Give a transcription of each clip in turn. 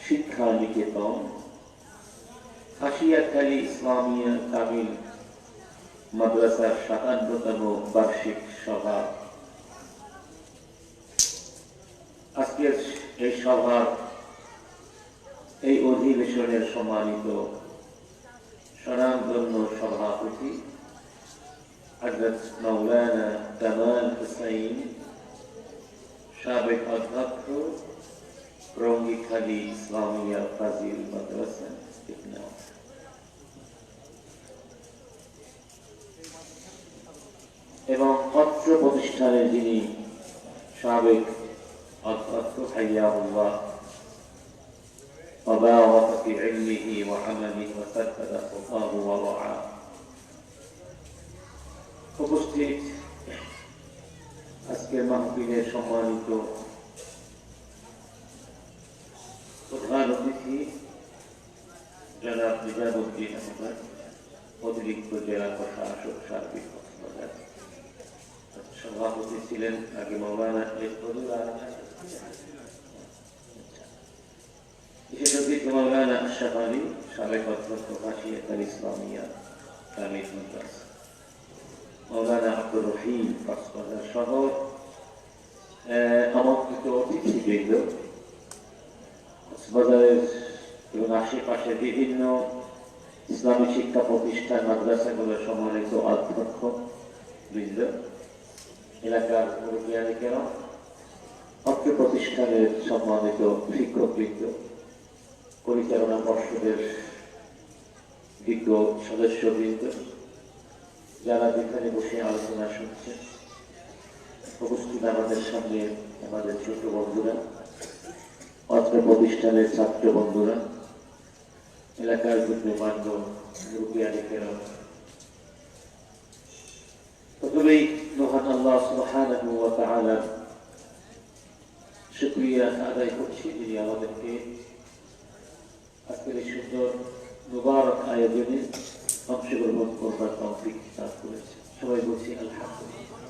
শিক্ষা নিকেতন খাসিয়াখালী ইসলামিয়া কামিল মাদ্রাসার ৫৭তম বার্ষিক সভা। আজকের এই সভার এই অধিবেশনের সম্মানিত স্বনামধন্য সভাপতি হযরত মাওলানা কামাল হোসেন, সাবেক অধ্যক্ষ রঙ্গিখালী ইসলামিয়া ফাজিল মাদ্রাসা, এবং অত্র প্রতিষ্ঠানের যিনি সাবেক অধ্যক্ষ হাইয়াহুল্লাহ وبارك في علمه وعمله وسدد خطاه ورعاه। উপস্থিত আজকের মাহফিলের সম্মানিত প্রধান অতিথি জনাব নিজামুদ্দিন আহমদ, অতিরিক্ত জেলা প্রশাসক সার্বিক কক্সবাজার। সভাপতি ছিলেন আগে মাওলানা বিশেষ অতিথি মাওলানা আশরাফ আলী, সাবেক অধ্যক্ষ খাসিয়াখালী ইসলামিয়া কামিল মাদ্রাসা, মাওলানা আব্দুর রহিম কক্সবাজার সহ আমন্ত্রিত অতিথিবৃন্দ, কক্সবাজারের এবং আশেপাশে বিভিন্ন ইসলামী শিক্ষা প্রতিষ্ঠান মাদ্রাসাগুলোর সম্মানিত অধ্যক্ষ বৃন্দ, এলাকার মুরব্বিয়ানেরা, অত্র প্রতিষ্ঠানের সম্মানিত শিক্ষকবৃন্দ, পরিচালনা পর্ষদের বিজ্ঞ সদস্যবৃন্দ, যারা যেখানে বসে আলোচনা শুনছেন, উপস্থিত আমাদের সামনে আমাদের ছোট বন্ধুরা, অত্র প্রতিষ্ঠানের ছাত্র বন্ধুরা, এলাকার গণ্যমান্য মুরব্বিয়ানেরা, প্রথমেই মহান আল্লাহ সুবহানাহু ওয়া তাআলার শুকরিয়া আদায় করছি, যিনি আমাদেরকে আজকের এই সুন্দর মুবারক আয়োজনে অংশগ্রহণ করবার তৌফিক দান করেছে। সবাই বলছি আলহামদুলিল্লাহ।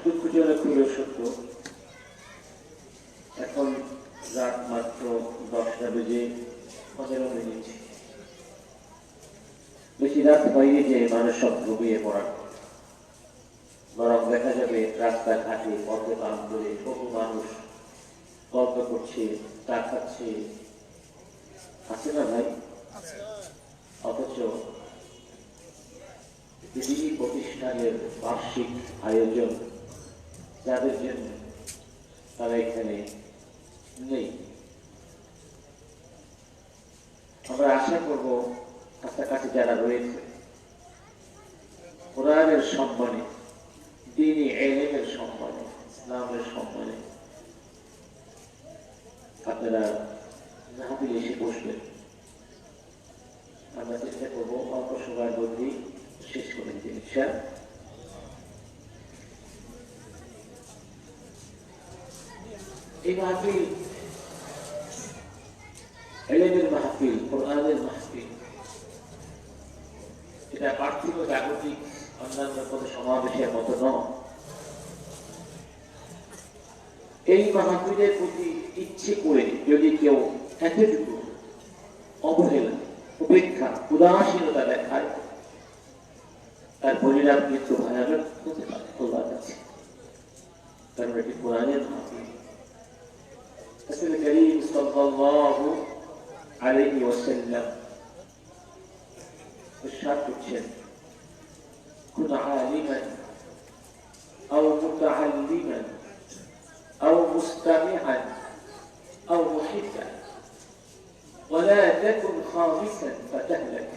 দুঃখজনক হলেও সত্য, এখন রাত মাত্র 10টা বেজে 15 মিনিট। বেশি রাত হয়নি যে মানুষ সব ঘুমিয়ে পড়ার, বরং দেখা যাবে রাস্তাঘাটে পথে প্রান্তরে বহু মানুষ গল্প করছে, চা খাচ্ছে, আছে না ভাই? অথচ বিভিন্ন প্রতিষ্ঠানের বার্ষিক আয়োজন যাদের জন্য, তারা এখানে নেই। আমরা আশা করব কাছাকাছি যারা রয়েছে, কোরআনের সম্মানে, দ্বীনি ইলমের সম্মানে, ইসলামের সম্মানে আপনারা মাহফিলে এসে বসবেন। আমরা চেষ্টা করবো অল্প সময়ের মধ্যেই শেষ করে দিতে ইনশাআল্লাহ। এই মাহফিল ইলমের মাহফিল, কোরআনের মাহফিল, এটা পার্থিব জাগতিক অন্যান্য কোনো সমাবেশের মতো নয়। এই মাহফিলের প্রতি ইচ্ছে করে যদি কেউ এতটুকু অবহেলা, উপেক্ষা, উদাসীনতা দেখায়, তার পরিণাম কিন্তু ভয়ানক হতে পারে আল্লাহর কাছে। কারণ এটি কোরআনের মাহফিল। রাসূল করিম সাল্লাল্লাহু আলাইহি ওয়াসাল্লাম ইরশাদ করছেন, কুন আলিমান আও মুতাআল্লিমান আও মুস্তামিআন আও মুহিব্বান ওয়ালা তাকুন খামিসান ফাতাহলাক।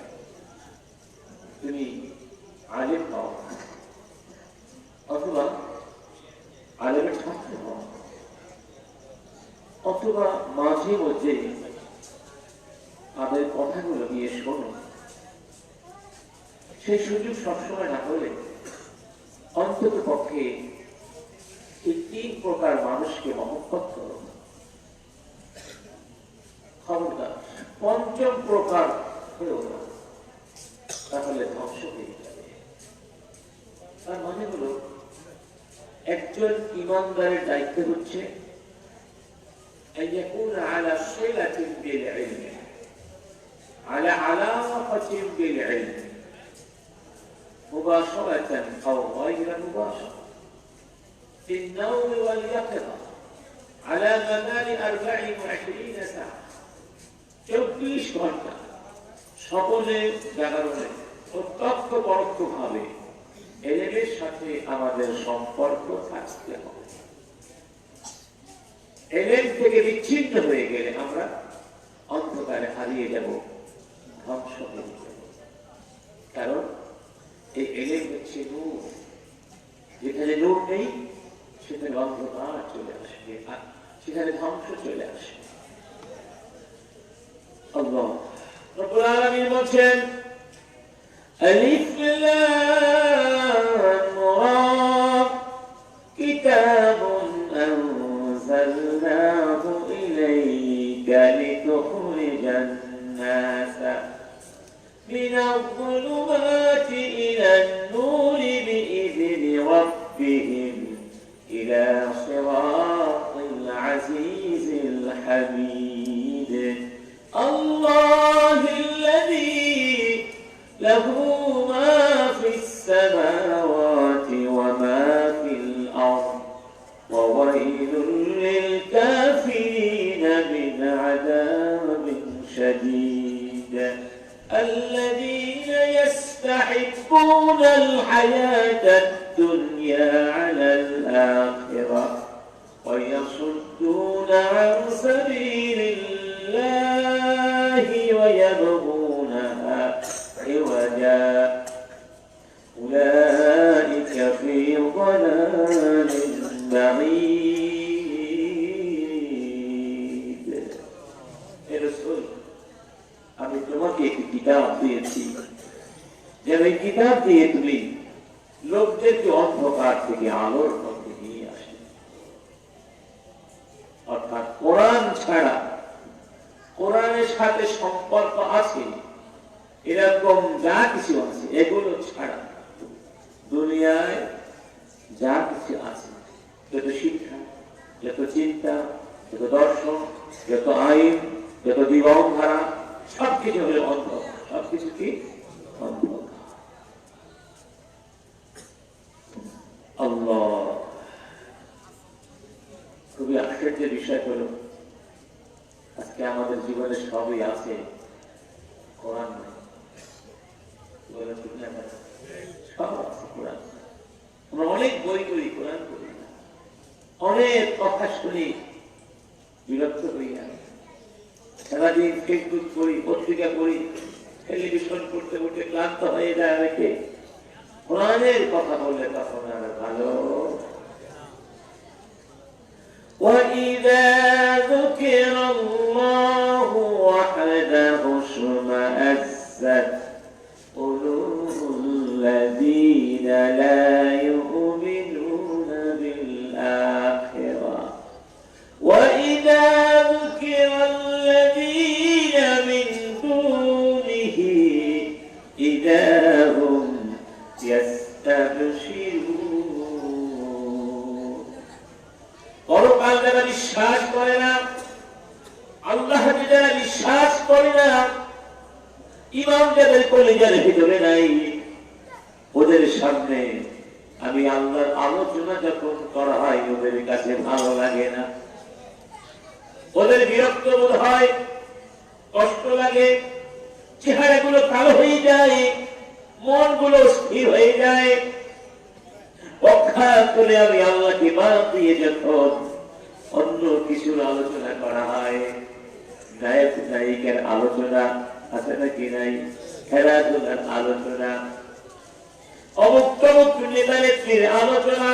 তুমি আলিম হও অথবা আলিমের ছাত্র হও, অথবা মাঝে মধ্যে আমাদের কথাগুলো নিয়ে শোনো। সেই সুযোগ সবসময় না হলে অন্তত পক্ষে এই 3 প্রকার মানুষকে মহব্বত করো। খবরদার 5ম প্রকার হয়েও না, তাহলে ধ্বংস হয়ে যাবে। তার মানে হলো একজন ইমানদারের দায়িত্ব হচ্ছে أن يكون على صلة بالعلم على علاقة بالعلم مباشرة أو غير مباشرة في النوم واليقظة على مدار 24 ساعة 24 ঘন্টা সকলে জাগরণে প্রত্যক্ষ পরোক্ষভাবে এলেমের সাথে আমাদের সম্পর্ক থাকতে হবে। এলেম থেকে বিচ্ছিন্ন হয়ে গেলে আমরা অন্ধকারে হারিয়ে যাব, ধ্বংস হয়ে যাব। কারণ এই এলেম হচ্ছে নূর, যেখানে নূর নেই সেখানে অন্ধকার চলে আসবে, আর সেখানে ধ্বংস চলে আসবে। আল্লাহ রাব্বুল আলামিন বলেন আলিফ লাম রা কিতাবুন أنزلناه إليك لتخرج الناس من الظلمات إلى النور بإذن ربهم إلى صراط العزيز الحميد الله الذي له ما في السماوات وما في الأرض وويل للكافرين من عذاب شديد الذين يستحبون الحياة الدنيا على الآخرة ويصدون عن سبيل الله ويبغونها عوجا أولئك في ضلال بعيد الرسول আমি তোমাকে একটি কিতাব দিয়েছি, যে ওই কিতাব দিয়ে তুমি লোকদেরকে অন্ধকার থেকে আলোর মধ্যে নিয়ে আসে। অর্থাৎ কোরআন ছাড়া, কোরআনের সাথে সম্পর্ক আছে এরকম যা কিছু আছে, এগুলো ছাড়া দুনিয়ায় যা কিছু আছে, যত শিক্ষা, যত চিন্তা, যত দর্শন, যত আইন, যত জীবন ধারা, সবকিছু হলো অন্ধ, সবকিছু কি অন্ধ। আল্লাহ, খুবই আশ্চর্যের বিষয় হলো আজকে আমাদের জীবনে সবই আছে, কোরআন নাই। সব আছে কোরআন। আমরা অনেক বই করি, কোরআন করি না। অনেক কথা শুনি, বিরক্ত হই না। সারাদিন ফেসবুক করি, পত্রিকা পড়ি, টেলিভিশন করতে করতে ক্লান্ত হয়ে যায় অনেকে। কোরআনের কথা বললে তখন আর ভালো। وَإِذَا ذُكِرَ اللَّهُ وَحْدَهُ اشْمَأَزَّتْ قُلُوبُ الَّذِينَ لَا يُؤْمِنُونَ بِالْآخِرَةِ وَإِذَا ذُكِرَ الَّذِينَ مِن دُونِهِ إِذَا هُمْ يَسْتَبْشِرُونَ পরকাল যারা বিশ্বাস করে না, আল্লাহ যারা বিশ্বাস করে না, ঈমান যাদের কলিজার ভিতরে নাই, ওদের সামনে আমি আল্লাহর আলোচনা যখন করা হয় ওদের কাছে ভালো লাগে না, ওদের বিরক্ত বোধ হয়, কষ্ট লাগে, চেহারাগুলো কালো হয়ে যায়, মনগুলো স্থির হয়ে যায়। অখ্যাত করে আমি আল্লাহকে বাদ দিয়ে যখন অন্য কিছুর আলোচনা করা হয়, নায়ক নায়িকার আলোচনা আছে নাকি নাই, খেলাধুলার আলোচনা, অমুক তমুক নেতা নেত্রীর আলোচনা,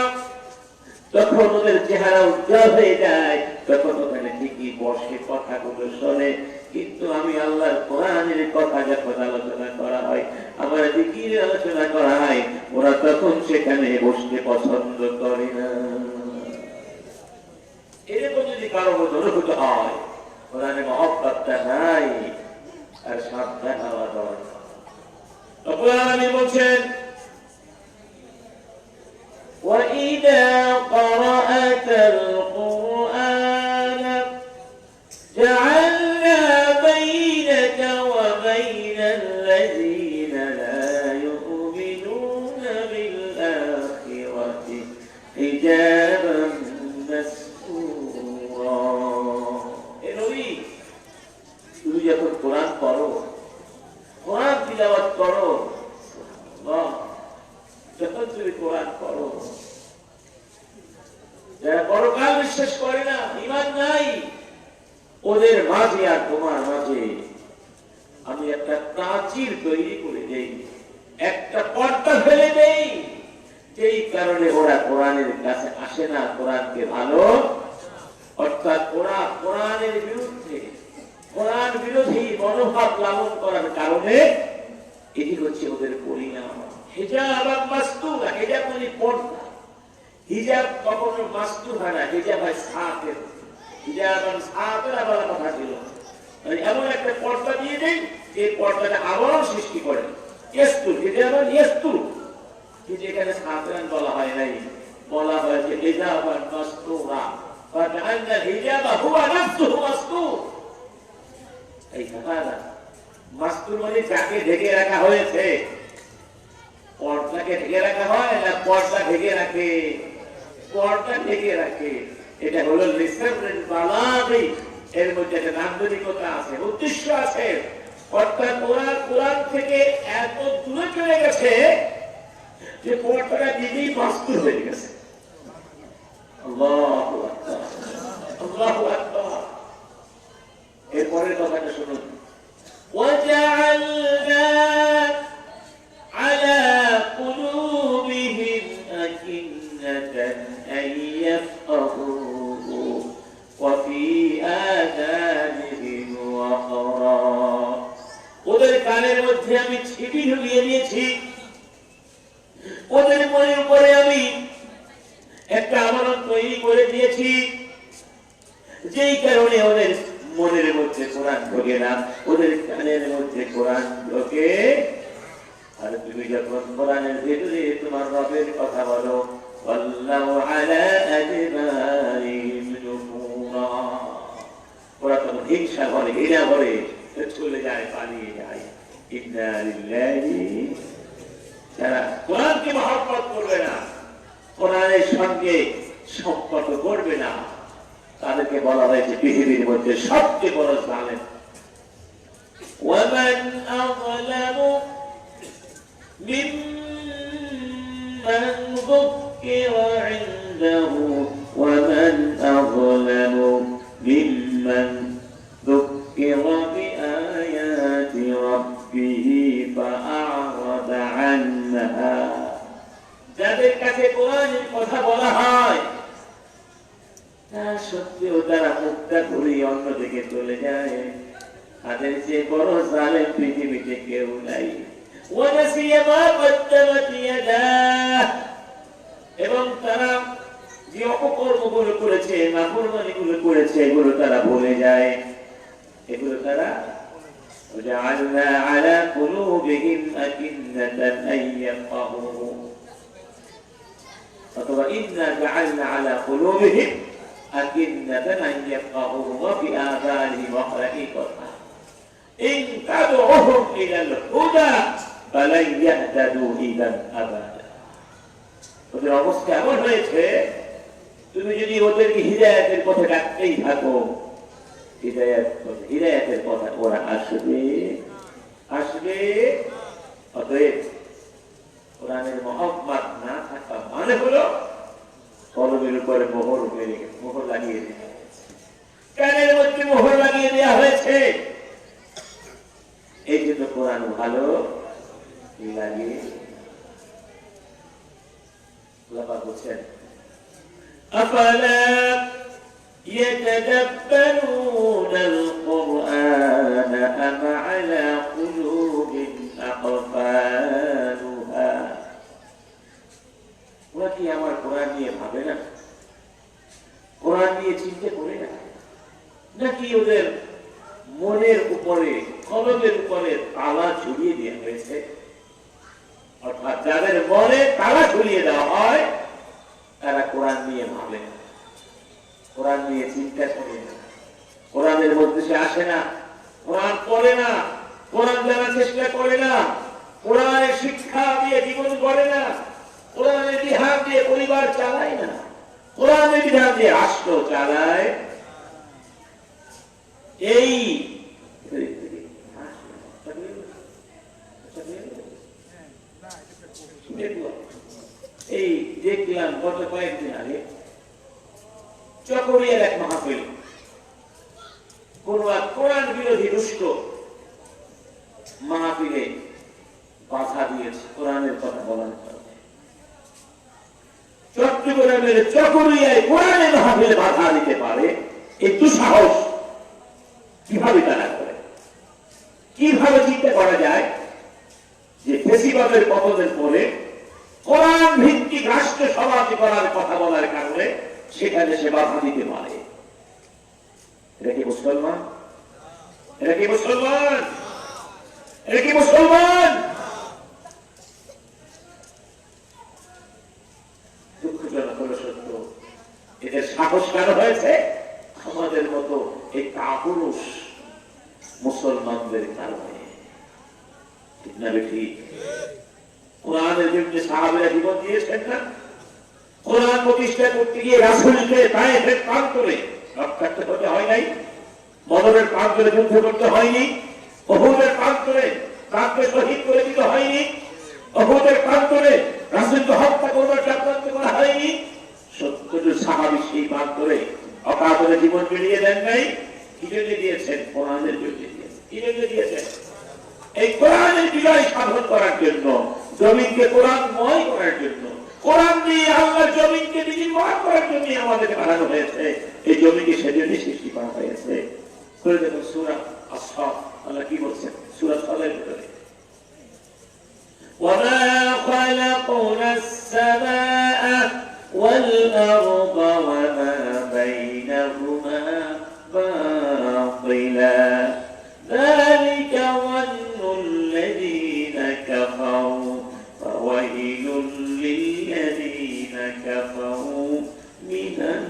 তখন ওদের চেহারা উজ্জ্বল হয়ে যায়, তখন ওখানে ঠিকই বসে কথাগুলো শোনে। কিন্তু আমি আল্লাহর কোরআনের কথা যখন আলোচনা করা হয়, আমার জিকিরের আলোচনা করা হয়, ওরা তখন সেখানে বসতে পছন্দ করে না। এরকম যদি কারো অনুভূত হয়, কোরআনে মহব্বতটা নাই, আর সাবধান হওয়া দরকার। রব্বুল আলামিন বলছেন وإذا قرأت القرآن جعلنا بينك وبين الذين لا يؤمنون بالآخرة حجابا مستورا এরই তুমি যখন কোরআন পড়ো কোরআন তিলাওয়াত করো যখন তুমি কোরআন পড়ো যারা পরকাল বিশ্বাস করে না ঈমান নাই ওদের মাঝে আর তোমার মাঝে আমি একটা প্রাচীর তৈরি করে দেই একটা পর্দা ফেলে দেই যেই কারণে ওরা কোরআনের কাছে আসে না কোরআনকে ভালো অর্থাৎ ওরা কোরআনের বিরুদ্ধে কোরআন বিরোধী মনোভাব লালন করার কারণে এটি হচ্ছে ওদের পরিণাম হিজাব আর মাস্তুর হিজাব মানে পর্দা হিজাব কখনো মাস্তুর হয় না হিজাব হয় সাতের হিজাব আর সাতের আবার কথা ছিল এমন একটা পর্দা দিয়ে দেয় যে পর্দাটা আবারও সৃষ্টি করে ইস্তুর হিজাব আর ইস্তুর যেখানে সাতেরান বলা হয় নাই বলা হয়েছে হিজাব আর মাস্তুরা فجعلنا الحجاب هو نفسه مستور এই কথা মাস্তুর মানে যাকে ঢেকে রাখা হয়েছে পর্দাকে ঢেকে রাখা হয় না পর্দা ঢেকে রাখে পর্দা ঢেকে রাখে এটা হলো রিসেপ্টেন্ট বালাগি এর মধ্যে একটা নান্দনিকতা আছে উদ্দেশ্য আছে অর্থাৎ কোরআন থেকে এত দূরে চলে গেছে যে পর্দাটা নিজেই মাস্তুর হয়ে গেছে আল্লাহু আকবার আল্লাহু আকবার এরপরের কথাটা শুনুন وجعلنا على قلوبهم أكنة أن يفقهوه وفي آذانهم وقرا ওদের কানের মধ্যে আমি ছিপি ঢুকিয়ে দিয়েছি ওদের মনের উপরে আমি একটা আবরণ তৈরি করে দিয়েছি যেই কারণে ওদের মনের মধ্যে কোরআন ঢোকে না ওদের কানের মধ্যে কোরআন ঢোকে আর তুমি যখন কোরআনের ভিতরে তোমার রবের কথা বলো আল্লাহু আলা আদবারিহিম নুফুরা ওরা তখন হিংসা করে ঘৃণা করে চলে যায় পালিয়ে যায় ইন্না লিল্লাহি যারা কোরআনকে মহব্বত করবে না কোরআনের সঙ্গে সম্পর্ক করবে না তাদেরকে বলা হয়েছে পৃথিবীর মধ্যে সবচেয়ে বড় জালেম ومن أظلم ممن ذكر عنده ومن أظلم ممن ذكر بآيات ربه فأعرض عنها যাদের কাছে কোরআনের কথা বলা হয় তা সত্যিও তারা মুখটা ঘুরিয়ে অন্যদিকে চলে যায় তাদের যে বড় জালেম পৃথিবীতে কেউ নাই এবং তারা যে অপকর্মগুলো করেছে নাফরমানিগুলো করেছে এগুলো তারা ভুলে যায় এগুলো তারা وجعلنا على قلوبهم أكنة أن يفقهوه أتوا إنا جعلنا على قلوبهم أكنة أن يفقهوه وفي آذانهم وقرا إن تدعوهم إلى الهدى فلن يهتدوا إذا أبدا ওদের অবস্থা এমন হয়েছে তুমি যদি ওদেরকে হিদায়াতের পথে ডাকতেই থাকো হিদায়াতের পথে ওরা আসবে অতএব কোরআনের মহব্বত না থাকা মানে হলো কলমের উপরে মোহর লাগিয়ে দেওয়া কানের মধ্যে মোহর লাগিয়ে দেওয়া হয়েছে এই জন্য কোরআন ভালো লাগে বলছেন أفلا يتدبرون القرآن أم على قلوب أقفالها ওরা কি আমার কোরআন নিয়ে ভাবে না কোরআন নিয়ে চিন্তা করে না নাকি ওদের মনের উপরে কলমের উপরে তালা ঝুলিয়ে দেওয়া হয়েছে অর্থাৎ যাদের মনে তালা ঝুলিয়ে দেওয়া হয় চিন্তা করে না, কোরআনের মধ্যে সে আসে না, কোরআন পড়ে না, কোরআন জানার চেষ্টা করে না, কোরআনের শিক্ষা দিয়ে জীবন গড়ে না, কোরআনের বিধান দিয়ে পরিবার চালায় না, কোরআনের বিধান দিয়ে রাষ্ট্র চালায়। এই দেখলাম গত কয়েকদিন আগে চকরিয়ার এক মাহফিল, কোন এক কোরআন বিরোধী দুষ্ট মাহফিলে বাধা দিয়েছে কোরআনের কথা বলার কারণে। চট্টগ্রামের চকরিয়ায় কোরআনের মাহফিলে বাধা দিতে পারে এই দুঃসাহস কিভাবে তারা করে? কিভাবে চিন্তা করা যায় যে ফেসিবাদের পতনের পরে কোরআন ভিত্তিক রাষ্ট্র সমাজ করার কথা বলার কারণে সেখানে সে বাধা দিতে পারে? এটা কি মুসলমান? এটা কি মুসলমান? এটা কি মুসলমান? দুঃখজনক হলো সত্য, এদের সাহস কেন হয়েছে? আমাদের মতো এই কাপুরুষ মুসলমানদের কারণে। ঠিক না ঠিক? কোরআনের বিরুদ্ধে সাহাবীরা জীবন দিয়েছেন না? কোরআন প্রতিষ্ঠা করতে গিয়ে রাসূলকে তায়েফের প্রান্তরে রক্তাক্ত হতে হয় নাই? বদরের প্রান্তরে যুদ্ধ করতে হয়নি? উহুদের প্রান্তরে তাকে শহীদ করে দিতে হয়নি? উহুদের প্রান্তরে রাসূলকে হত্যা করবার চক্রান্ত করা হয়নি? ৭০ জন সাহাবী সেই প্রান্তরে অকাতরে জীবন বিলিয়ে দেন নাই? কি জন্য দিয়েছেন? কোরআনের জন্য দিয়েছেন। কি জন্য দিয়েছেন? এই কোরআনের বিজয় সাধন করার জন্য, জমিনকে কোরআনময় করার জন্য, কোরআন দিয়ে আল্লাহর জমিনকে বিনির্মাণ করার জন্য আমাদের বানানো হয়েছে। এই জমিকে সেজন্য সৃষ্টি করা হয়েছে। করে দেখুন সূরা আস-সাফ, আল্লাহ কি বলছেন সূরা সালের ভিতরে, ওয়ামা খালাকনাস সামাআ ওয়াল আরদা ওয়ামা বাইনাহুমা বাতিলা যালিকা ওয়ান্নুল লাযীনা কাফারু ফাওয়াইলুল লিল্লাযীনা কাফারু মিনান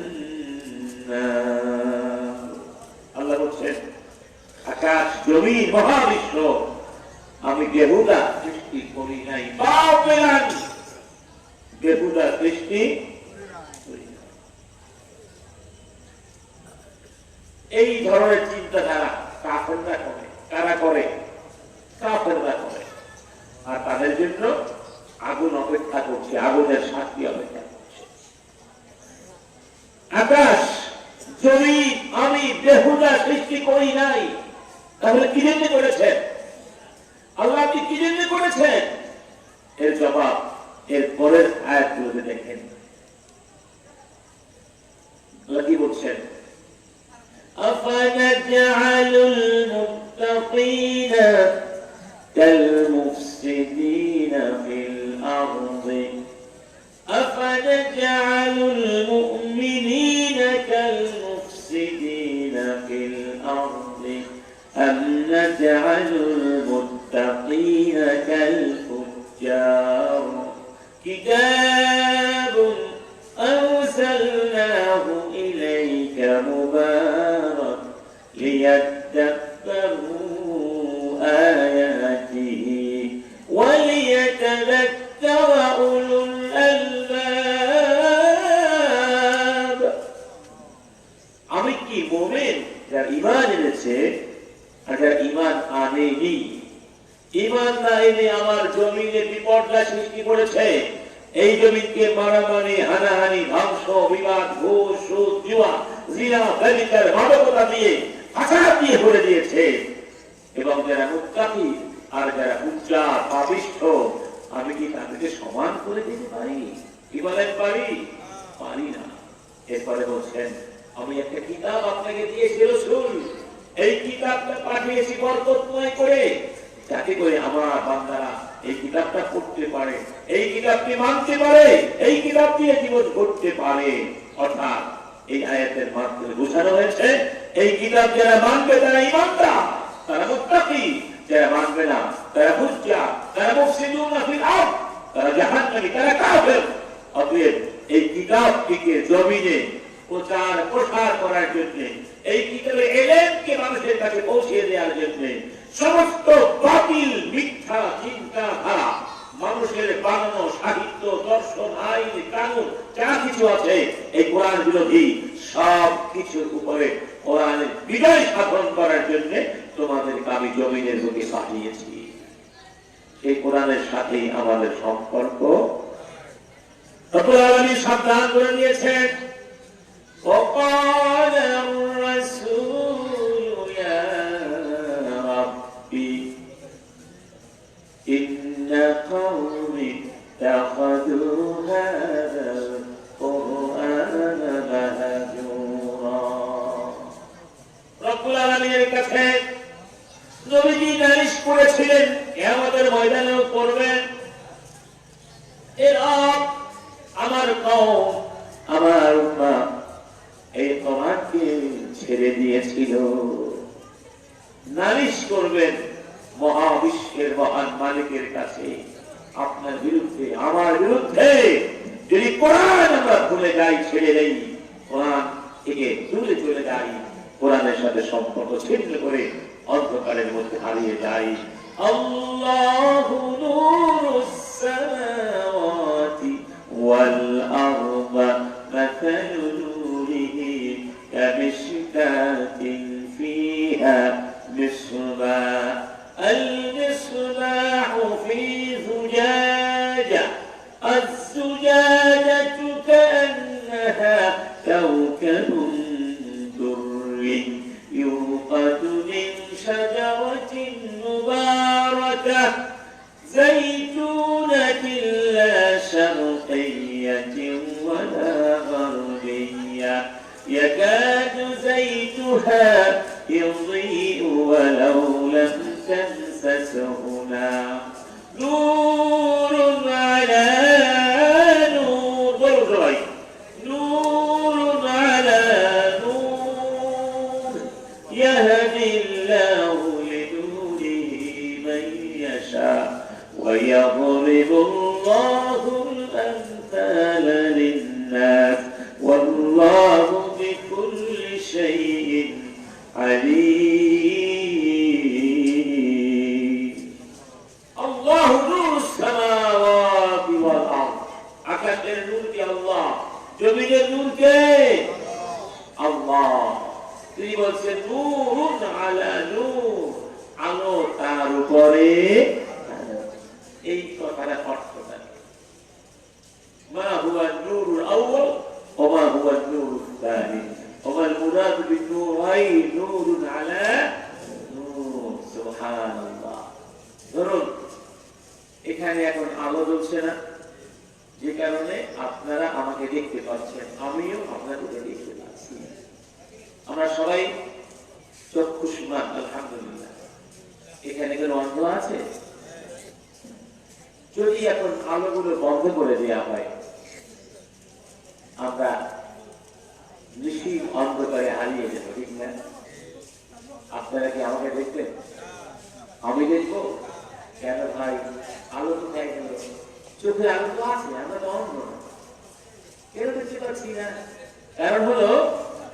নার। আল্লাহ বলছেন আকাশ জমি মহাবিশ্ব আমি বেহুদা সৃষ্টি করি নাই, বাতিলান বেহুদা সৃষ্টি করি নাই। এই ধরনের চিন্তাধারা কাফেররা করে। কারা করে? কাফেররা করে। আর তাদের জন্য আগুন অপেক্ষা করছে, আগুনের শাস্তি অপেক্ষা করছে। আকাশ জমি আমি বেহুদা সৃষ্টি করি নাই, তাহলে কি জন্য করেছেন? আল্লাহ আপনি কি জন্য করেছেন? এর জবাব এর পরের আয়াতগুলোতে দেখেন। আল্লাহ কি বলছেন? আফানাজআলুল মুত্তাকিনা কাল মুফসিদিনা ফিল আরদি আফানাজআলুল মুমিনিনা কাল মুফসিদিনা ফিল আরদি আম নাজআলুল মুত্তাকিনা কাল ফুজ্জার কিতাবুন আরসালনাহু ইলাইকা মুবারাক লিয়াদাব্বারু আয়াতিহি ওয়া লিয়াতাযাক্কারা উলুল আলবাব। আমি কি মুমিন যারা ঈমান এনেছে আর যারা ঈমান আনেনি? ঈমান না এনে আমার জমিনে বিপর্যয় সৃষ্টি করেছে। এই জমিনকে মারামারি, হানাহানি, ধ্বংস, বিবাদ, ঘুষ, সুদ, জুয়া, জিনা, ব্যভিচার, মাদকতা দিয়ে, ফাসাদ দিয়ে ভরে দিয়েছে। এবং যারা মুত্তাকি আর যারা উজ্জার, পাপিষ্ঠ, আমি কি তাদেরকে সমান করে দিতে পারি? কি বলেন পারি? পারি না। এরপরে বলছেন আমি একটা কিতাব আপনাকে দিয়েছি রাসূল, এই কিতাবটা পাঠিয়েছি বরকতময় করে, যাতে করে আমার বান্দারা এই কিতাবটা পড়তে পারে, এই কিতাবকে মানতে পারে, এই কিতাব দিয়ে জীবন গড়তে পারে। অর্থাৎ এই আয়াতের মাধ্যমে বোঝানো হয়েছে এই কিতাব যারা মানবে তারা ঈমানদার, তারা মুত্তাকি, যারা মানবে না তারা ফুজ্জা, তারা মুফসিদুনা ফিল আরদ, তারা জাহান্নামী, তারা কাফের। অতএব এই কিতাবটিকে জমিনে প্রচার প্রসার করার জন্য, এই কিতাবে ইলমকে মানুষের কাছে পৌঁছে দেওয়ার জন্য সমস্ত বাতিল মিথ্যা চিন্তাধারা, মানুষের বানানো সাহিত্য, দর্শন, আইন, কানুন যা কিছু আছে এই কোরআন বিরোধী সব কিছুর উপরে কোরআনের বিজয় সাধন করার জন্য তোমাদেরকে আমি জমিনের বুকে পাঠিয়েছি। এই কোরআনের সাথেই আমাদের সম্পর্ক। রব্বুল আলামিন সাবধান করে দিয়েছেন, وقال الرسول يا ربي إن قومي اتخذوا هذا القرآن مهجورا। রব্বুল আলামিনের কাছে নবীজি নালিশ করেছিলেন, কিয়ামতের ময়দানেও করবেন, এ রব আমার কওম, আমার উম্মাহ এই কোরআনকে ছেড়ে দিয়েছিল। নালিশ করবেন মহাবিশ্বের মহান মালিকের কাছে, আপনার বিরুদ্ধে, আমার বিরুদ্ধে যদি কোরআন আমরা ভুলে যাই, ছেড়ে দেই, কোরআন থেকে দূরে চলে যাই, কোরআনের সাথে সম্পর্ক ছিন্ন করে অন্ধকারের মধ্যে হারিয়ে যাই। আল্লাহু নূরুস সামাওয়াতি ওয়াল আরদ মাসালু নূরিহি কামিশকাতিন ফিহা মিসবাহ المصباح في زجاجة الزجاجة كأنها كوكب دري يوقد من شجرة مباركة زيتونة لا شرقية ولا غربية يكاد زيتها يضيء ولو لم تمسسه نار نور على نور نور على نور يهدي الله لنوره من يشاء ويضرب الله الأمثال للناس والله بكل شيء عليم الله نور السماوات والأرض আকাশের নূর কি আল্লাহ, জমিনের নূর কে আল্লাহ। তিনি বলছেন নূরুন আলা নূর, আলো তার উপরে। এই কথাটা অর্থটা মা হুয়া নূরুল আউয়াল ওয়া মা হুয়া নূরুল সানি ওয়া আল মুরাদ বিন-নূরাইন নূরুন আলা নূর। সুবহানাল্লাহ। ধরুন এখানে এখন আলো জ্বলছে না, যে কারণে আপনারা আমাকে দেখতে পাচ্ছেন, আমিও আপনাদেরকে দেখতে পাচ্ছি। আমরা সবাই চক্ষুষ্মান, আলহামদুলিল্লাহ। এখানে কেন অন্ধ আছে? যদি এখন আলোগুলো বন্ধ করে দেওয়া হয়, আমরা নিশির অন্ধকারে হারিয়ে যেত, ঠিক না? আপনারা কি আমাকে দেখবেন? আমি দেখবো কেন ভাই? আলো তো খাই গেল, চোখে আলো তো আছে, আমরা তো অন্ধ, কেন দেখতে পাচ্ছি না? কারণ হলো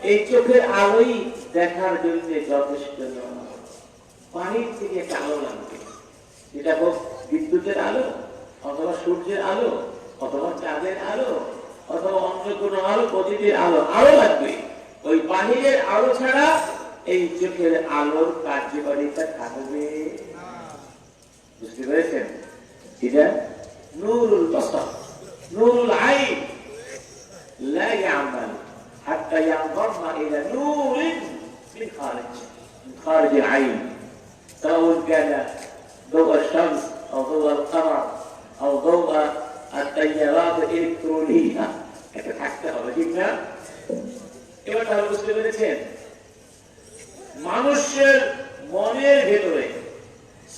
এই চোখের আলোই দেখার জন্য যথেষ্ট নয়। পানির থেকে একটা আলো লাগবে, এটা হোক বিদ্যুতের আলো অথবা সূর্যের আলো অথবা চাঁদের আলো অথবা অন্য কোনো আলো, প্রতিটির আলো আলো লাগবে। ওই বাহিরের আলো ছাড়া এই চোখের আলোর কার্যকারিতা থাকবে। বুঝতে পেরেছেন? এটা নূরুল বাসার, নূরুল আইন লা ইয়ামাল হাত্তা ইয়ানযুরনা ইলা নূরিন মিন খারিজ আল-আইন সাওয়াء কানা ضوء الشمس أو ضوء القمر أو ضوء التيارات الإلكترونية। এটা থাকতে হবে, ঠিক না? এবার তাহলে বুঝতে পেরেছেন, মানুষের মনের ভেতরে,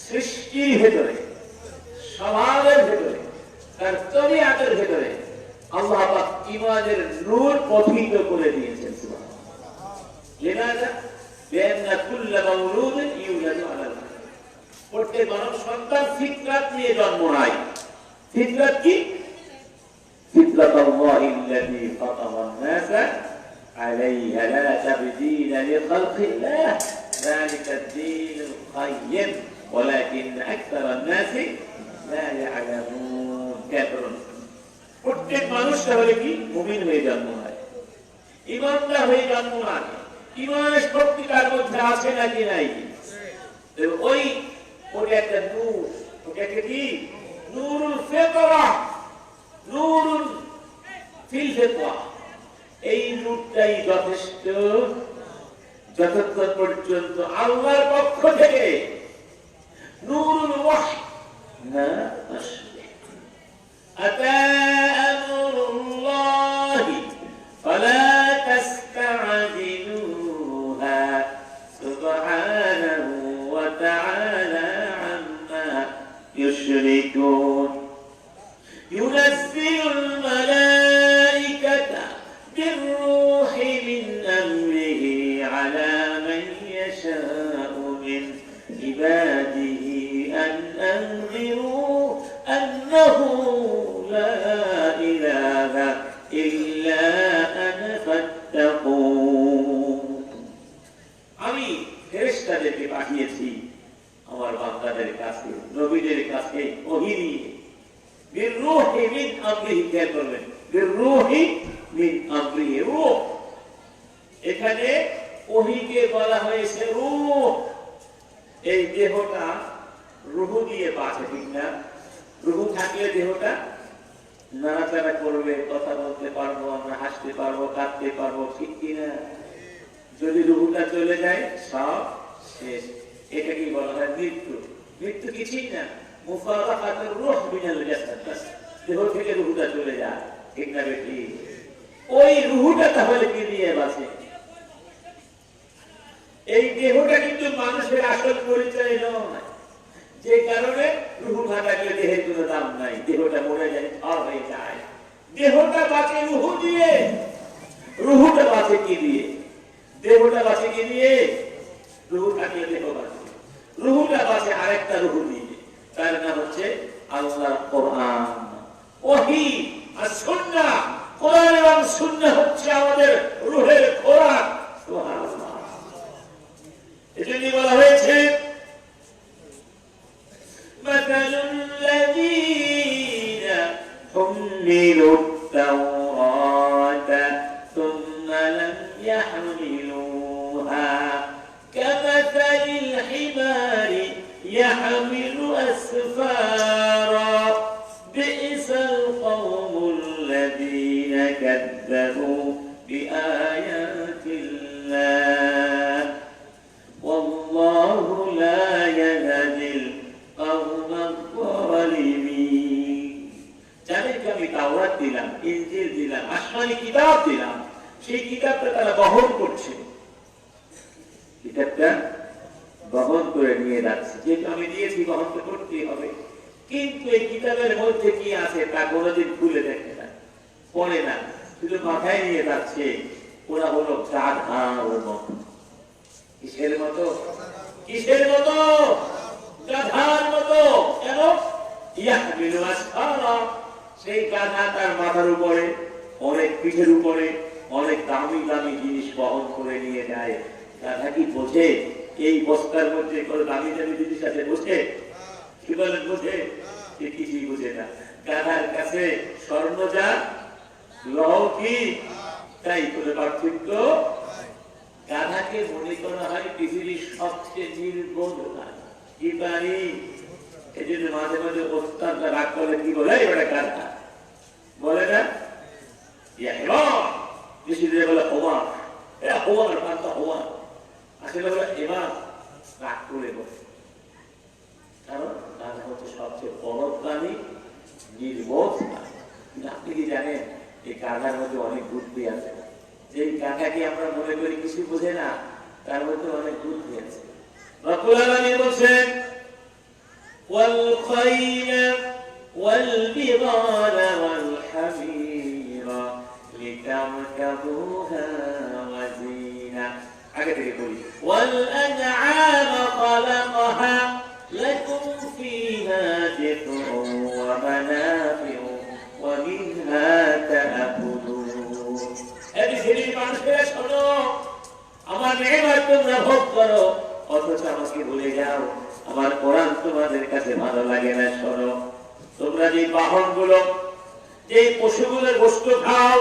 সৃষ্টির ভেতরে, স্বভাবের ভেতরে, তার তবিয়তের ভেতরে আল্লাহ পাক ঈমানের নূর পথিত করে দিয়েছেন। সুবহানাল্লাহ। লিমাযা? লিআন্না কুল্লু মাওলুদিন ইউলাদু আলাল ফিতরা। প্রত্যেক মানব সন্তান ফিতরাত নিয়ে জন্ম নেয়। ফিতরাত কি? ফিতরাতুল্লাহিল্লাযী ফাতারান নাসা عليها لا تبديل لخلق الله ذلك الدين القيم ولكن أكثر الناس لا يعلمون كافرون প্রত্যেক মানুষ তাহলে কি মুমিন হয়ে জন্ম হয়, ইমানদার হয়ে জন্ম হয়। ইমানের শক্তি তার মধ্যে আছে নাকি নাই? ওই ওটা একটা নূর, ওটা একটা কি নূরুল ফিতরা, নূরুল ফিল ফিতরা। এই নূরটাই যথেষ্ট যতক্ষণ পর্যন্ত আল্লাহর পক্ষ থেকে নূরুল ওয়াহী না আসবে। আতা আমরুল্লাহি ফালা তাস্তা'জিলুহা সুবহানাহু ওয়া তাআলা আম্মা ইউশরিকুন। ইউনাজ্জিলুল মালাইকাতা বিররূহি মিন আমরিহি আলা মান ইয়াশাউ মিন ইবাদিহি আন আনযিরু আন্নাহু লা ইলাহা ইল্লা আনা ফাত্তাকুন। আমি ফেরেশতাদেরকে পাঠিয়েছি আমার বান্দাদের কাছে, নবীদের কাছে ওহী নিয়ে। বিররূহি মিন আমরিহি, খেয়াল করবেন, বিররূহি মিন আমরিহি, রূহ। এখানে ওহীকে বলা হয়েছে রূহ। এই দেহটা রূহ দিয়ে বাঁচে, ঠিক না? রূহ থাকলে দেহটা নাড়াচাড়া করবে, কথা বলতে পারবো, আমরা হাসতে পারবো, কাঁদতে পারবো, ঠিক কিনা? যদি রূহটা চলে যায় সব শেষ। এটা কি বলা হয়? মৃত্যু। মৃত্যু কিছুই না, মুফারাকাতুর রূহ মিনাল জাসাদ, দেহ থেকে রূহটা চলে যায়, ঠিক না বেটি? ওই রূহটা তাহলে কি নিয়ে বাঁচে? এই দেহটা কিন্তু মানুষের আসল পরিচয় নয়, যে কারণে রূহ না থাকলে দেহের কোনো দাম নাই, দেহটা মরে যায়, আর হয়ে যায়। দেহটা বাঁচে রূহ দিয়ে। রূহটা বাঁচে কি দিয়ে? দেহটা বাঁচে কি দিয়ে? রূহ থাকলে দেহ বাঁচে, রূহটা বাঁচে আরেকটা রূহ দিয়ে, তার নাম হচ্ছে আল্লাহর কোরআন, ওহী আর সুন্নাহ। কোরআন এবং সুন্নাহ হচ্ছে আমাদের রূহের খোরাক। সুবহানাল্লাহ। এজন্য বলা হয়েছে মাতালুল লাযীনা হুমিলুত তাওরাতা সুম্মা লাম ইয়াহমিলুহা কামাসালিল হিমারি ইয়াহমিলু আসফারা বি'সাল কওমুল লাযীনা কাযযাবু বিআয়াতিল্লাহ ওয়াল্লাহু লা ইয়াহদিল কওমাল যালিমিন। যাদেরকে আমি তাওরাত দিলাম, ইনজিল দিলাম, আসমানি কিতাব দিলাম, সেই কিতাবটা তারা বহন করছে, কিতাবটা বহন করে নিয়ে যাচ্ছে। যেহেতু আমি দিয়েছি, বহন তো করতেই হবে। কিন্তু এই কিতাবের মধ্যে কি আছে তা কোনোদিন খুলে দেখে না, পড়ে না, শুধু মাথায় নিয়ে যাচ্ছে। ওরা হলো গাধার মতো। কিসের মতো? কিসের মতো? গাধার মতো। কেন? ইয়াহমিলু আসফারা, সেই গাধা তার মাথার উপরে, অনেক পিঠের উপরে অনেক দামি দামি জিনিস বহন করে নিয়ে যায়। গাধা কি বোঝে এই বস্তার মধ্যে কোনো দামি দামি জিনিস আছে? বোঝে? কি বলেন, বোঝে? কিছুই বোঝে না। গাধার কাছে স্বর্ণ যা, লৌহ কি তাই করে পার্থক্য। গাধাকে মনে করা হয় পৃথিবীর সবচেয়ে নির্বোধ কি পারি। এই জন্য মাঝে মাঝে অত্যন্ত রাগ করলে কি বলে, এবারে গাধা বলে না, বলে হোমা, এরা হোমার পান্তা হোমা, আসলে বলে এবার রাগ করে বলে। কারণ গাধা হচ্ছে সবচেয়ে বড় প্রাণী, নির্বোধ প্রাণী। কিন্তু আপনি কি জানেন এই গাধার মধ্যে অনেক বুদ্ধি আছে? যে গাধাকে আমরা মনে করি কিছু বোঝে না, তার মধ্যে অনেক বুদ্ধি আছে। রব্বুল আলামিন বলেন ওয়াল খাইলা ওয়াল বিগালা ওয়াল হামিরা লিতারকাবুহা ওয়া জিনা। আগে থেকে বলি ওয়াল আন'আমা খালাকাহা লাকুম ফীহা দিফউন ওয়া মানাফিউ ওয়া মিনহা তা'কুলুন। এই পৃথিবীর মানুষের বেদনা ভোগ করো, অথচ আমাকে ভুলে যাও। আমার কোরআন তোমাদের কাছে ভালো লাগে না। শোনো, তোমরা যে বাহনগুলো, যে পশুগুলোর গোশত খাও,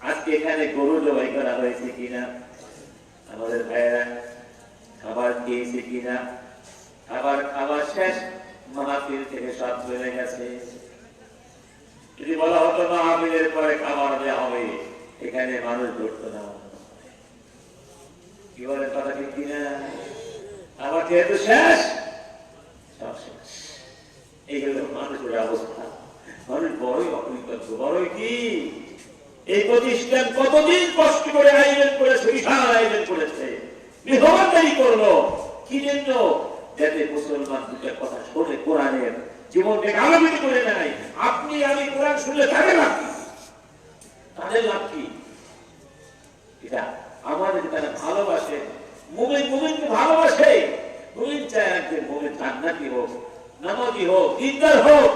আজকে এখানে গরু জবাই করা হয়েছে কিনা, আমাদের ভাইয়েরা খাবার খেয়েছে কিনা, খাবার শেষ, মাহফিল থেকে সব চলে গেছে। যদি বলা হতো মাহফিলের পরে খাবার দেওয়া হবে, এখানে মানুষ ধরতো না। কি বলেন কথা ঠিক কিনা? খাবার খেয়ে তো শেষ, সব শেষ। এই হলো মানুষের অবস্থা। মানুষ বড়ই অকৃতজ্ঞ, বড়ই কি। এই প্রতিষ্ঠান কতদিন কষ্ট করে আয়োজন করেছে, বিশাল আয়োজন করেছে, মেহমানদারি করলো কি জন্য? যাতে মুসলমান দুটো কথা শোনে, কোরআনের জীবনটাকে আলোকিত করে নেয়। আপনি আমি কোরআন শুনলে তাদের লাভ কি? তাদের লাভ কি? এটা আমাদের তারা ভালোবাসে, মুমিনকে ভালোবাসে। মুমিন চায় একজন মুমিন জান্নাতি হোক, নামাজি হোক, দিনদার হোক।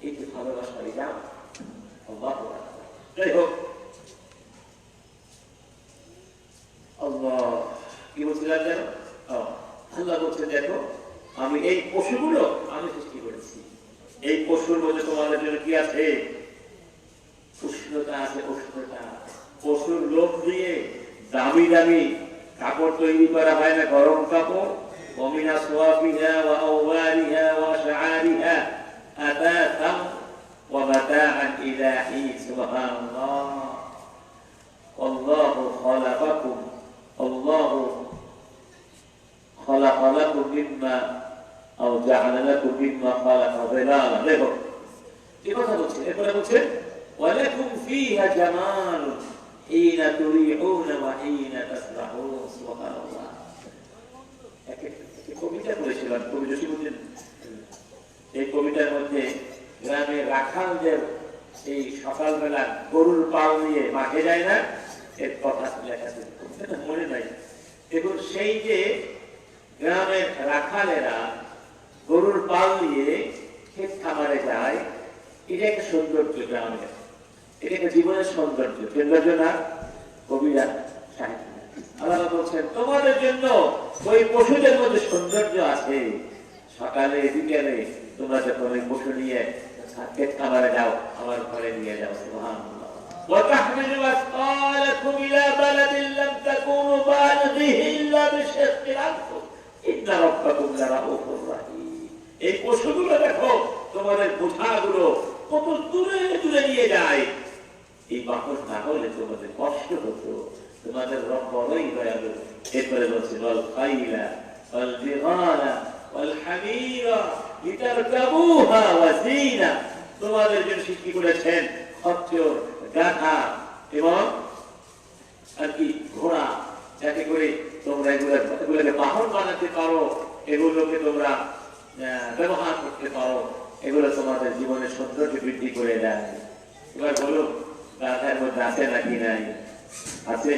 এই যে ভালোবাসা, এটা আল্লাহু আকবার। যাই হোক, আল্লাহ কি বলছিলেন যেন? আল্লাহ বলছেন, দেখো আমি এই পশুগুলো আমি সৃষ্টি করেছি। এই পশুর মধ্যে তোমাদের জন্য কি আছে? উষ্ণতা আছে, উষ্ণতা। পশুর লোম দিয়ে দামি দামি কাপড় তৈরি করা হয় না, গরম কাপড়। ومن أصوافها وأوبارها وأشعارها أثاثا ومتاعا إلى حين. سبحان الله. والله خلقكم، الله خلق لكم مما أو جعل لكم مما خلق ظلالا. দেখো কি কথা বলছে, এরপরে বলছে ওয়ালাকুম ফিহা জামাল حين تريحون وحين تسرحون. সুবহানাল্লাহ। কবিতা বলেছিলাম, কবি জসিমউদ্দিন। এই কবিতার মধ্যে গ্রামের রাখালদের এই সকালবেলা গরুর পাল নিয়ে মাঠে যায় না, এর কথা লেখা মনে নাই। দেখুন, সেই যে গ্রামের রাখালেরা গরুর পাল নিয়ে ক্ষেত খামারে যায়, এটা একটা সৌন্দর্য গ্রামের, এটা একটা জীবনের সৌন্দর্য। সৌন্দর্য না কবিরা সাহিত্য। আল্লাহ বলছেন তোমাদের জন্য ওই পশুদের মধ্যে সৌন্দর্য আছে। সকালে বিকেলে তোমরা যখন ওই পশু নিয়ে ক্ষেত খামারে যাও, আমার ঘরে নিয়ে যাও। সুবহানাল্লাহ। وتحمل أثقالكم إلى بلد لم تكونوا بالغيه إلا بشق الأنفس إن ربكم لرؤوف رحيم. এই পশুগুলো দেখো, তোমাদের বোঝাগুলো কত দূরে দূরে নিয়ে যায়। এই বাহন না হলে তোমাদের কষ্ট হতো, তোমাদের রব বড়ই দয়ালু। এরপরে বলছে ওয়াল খাইলা ওয়াল বিগালা ওয়াল হামিরা লিতারকাবুহা ওয়া যিনা। তোমাদের জন্য সৃষ্টি করেছেন খচ্চর, গাধা এবং আর কি ঘোড়া, যাতে করে তোমরা এগুলোকে বাহন বানাতে পারো, এগুলোকে তোমরা ব্যবহার করতে পারো। এগুলো তোমাদের জীবনের সৌন্দর্য বৃদ্ধি করে দেয়। এবার বলো, গাধার মধ্যে আছে নাকি নাই? আছে।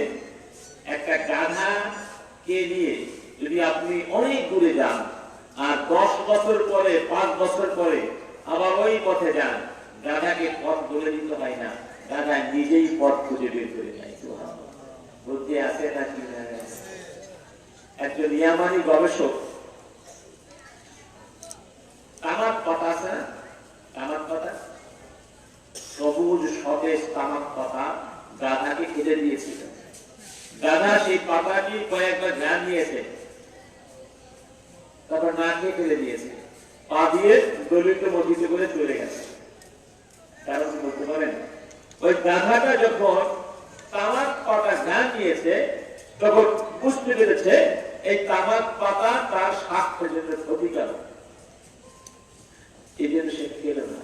একটা গাধা কে নিয়ে যদি আপনি অনেক দূরে যান, আর 10 বছর পরে, 5 বছর পরে আবার ওই পথে যান, গাধাকে পথ বলে দিতে হয় না, গাধা নিজেই পথ খুঁজে বের করে নেয়। বুদ্ধি আছে নাকি না? একজন ইয়ামানি গবেষক তামাক পাতা আছে না, তামাক পাতা, সবুজ সতেজ তামাক পাতা গাধাকে খেতে দিয়েছিল। গাধা সেই পাতাটি কয়েকবার ঘ্রাণ নিয়েছে, তারপর না খেয়ে ফেলে দিয়েছে, পা দিয়ে দলিত মসজিদে করে চলে গেছে। কারণ কি বলতে পারেন? ওই গাধাটা যখন তামাক পাতা ঘ্রাণ নিয়েছে, তখন বুঝতে পেরেছে এই তামাক পাতা তার স্বাস্থ্যের জন্য ক্ষতিকারক, এই জন্য সে খেল না।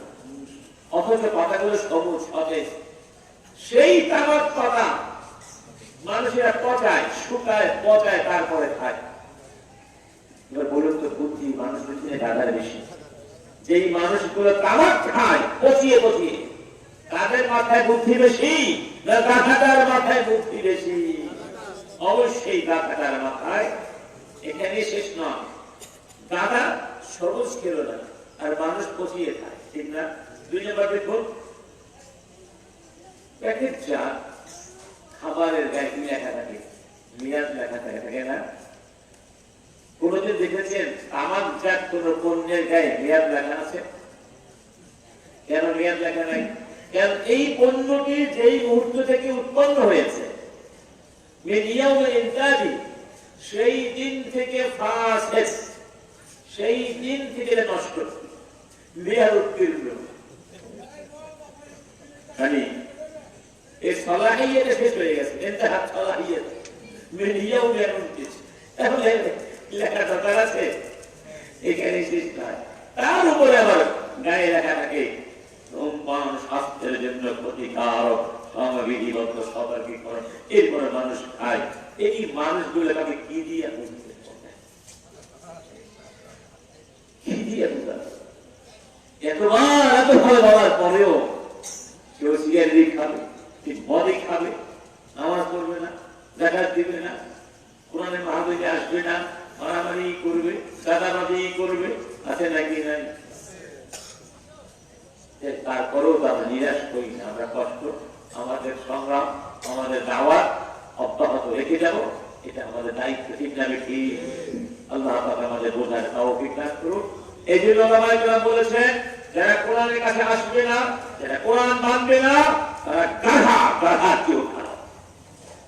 অথচ পাতাগুলো সবুজ সতেজ। সেই তামাক পাতা মানুষেরা পচায়, শুকায়, পচায়, তারপরে খায়। এবার বলুন তো, বুদ্ধি মানুষ বুদ্ধি গাধার বেশি। যেই মানুষগুলো তামাক খায় পচিয়ে পচিয়ে, তাদের মাথায় বুদ্ধি বেশি না গাধাটার মাথায় বুদ্ধি বেশি? অবশ্যই গাধাটার মাথায়। এখানে শেষ নয়, গাধা সবুজ খেলো না, আর মানুষ পচিয়ে খায়, ঠিক না? 2 নম্বর দেখুন, প্যাকেট চা খাবারের গায়ে কি লেখা থাকে? মেয়াদ লেখা থাকে না? কোনদিন দেখেছেন তামাকজাত কোন পণ্যের গায়ে মেয়াদ লেখা আছে? কেন মেয়াদ লেখা নাই? কারণ এই পণ্যটি যেই মুহূর্ত থেকে উৎপন্ন হয়েছে সেই দিন থেকে সেই দিন থেকে নষ্ট, মেয়াদ উত্তীর্ণ। মানে এই সলাহিয়তে শেষ হয়ে গেছে, ইন্তাহাত সলাহিয়ত মিন ইয়াউমি আল-মুনতিজ। তাহলে লেখা দরকার আছে? এখানে শেষ নয়। তার উপরে আবার গায়ে লেখা থাকে ধূমপান স্বাস্থ্যের জন্য ক্ষতিকারক, সমবিধিবদ্ধ সতর্কীকরণ। এরপরে মানুষ খায়। এই মানুষগুলো তাকে কি দিয়ে বুঝতে হবে? কি দিয়ে বুঝাবে? এতবার এত ভাবে বলার পরেও কেউ সিগারেট খাবে, মদই খাবে, নামাজ পড়বে না, যাকাত দিবে না, কোরআনের মাহফিলে আসবে না, মারামারি করবে, দাদাবাদি করবে, আছে নাকি নাই? তারপরেও তো আমরা নিরাশ করি না, আমরা কষ্ট, আমাদের সংগ্রাম, আমাদের দাওয়াত অব্যাহত রেখে যাব। এটা আমাদের দায়িত্ব, ঠিক না? ঠিক। আল্লাহ পাক আমাদের বোঝার তৌফিক দান করুন। এই জন্য ওলামায়ে কেরাম বলেছেন, যারা কোরআনের কাছে আসবে না, যারা কোরআন মানবে না, তারা গাধা কেউ খারাপ।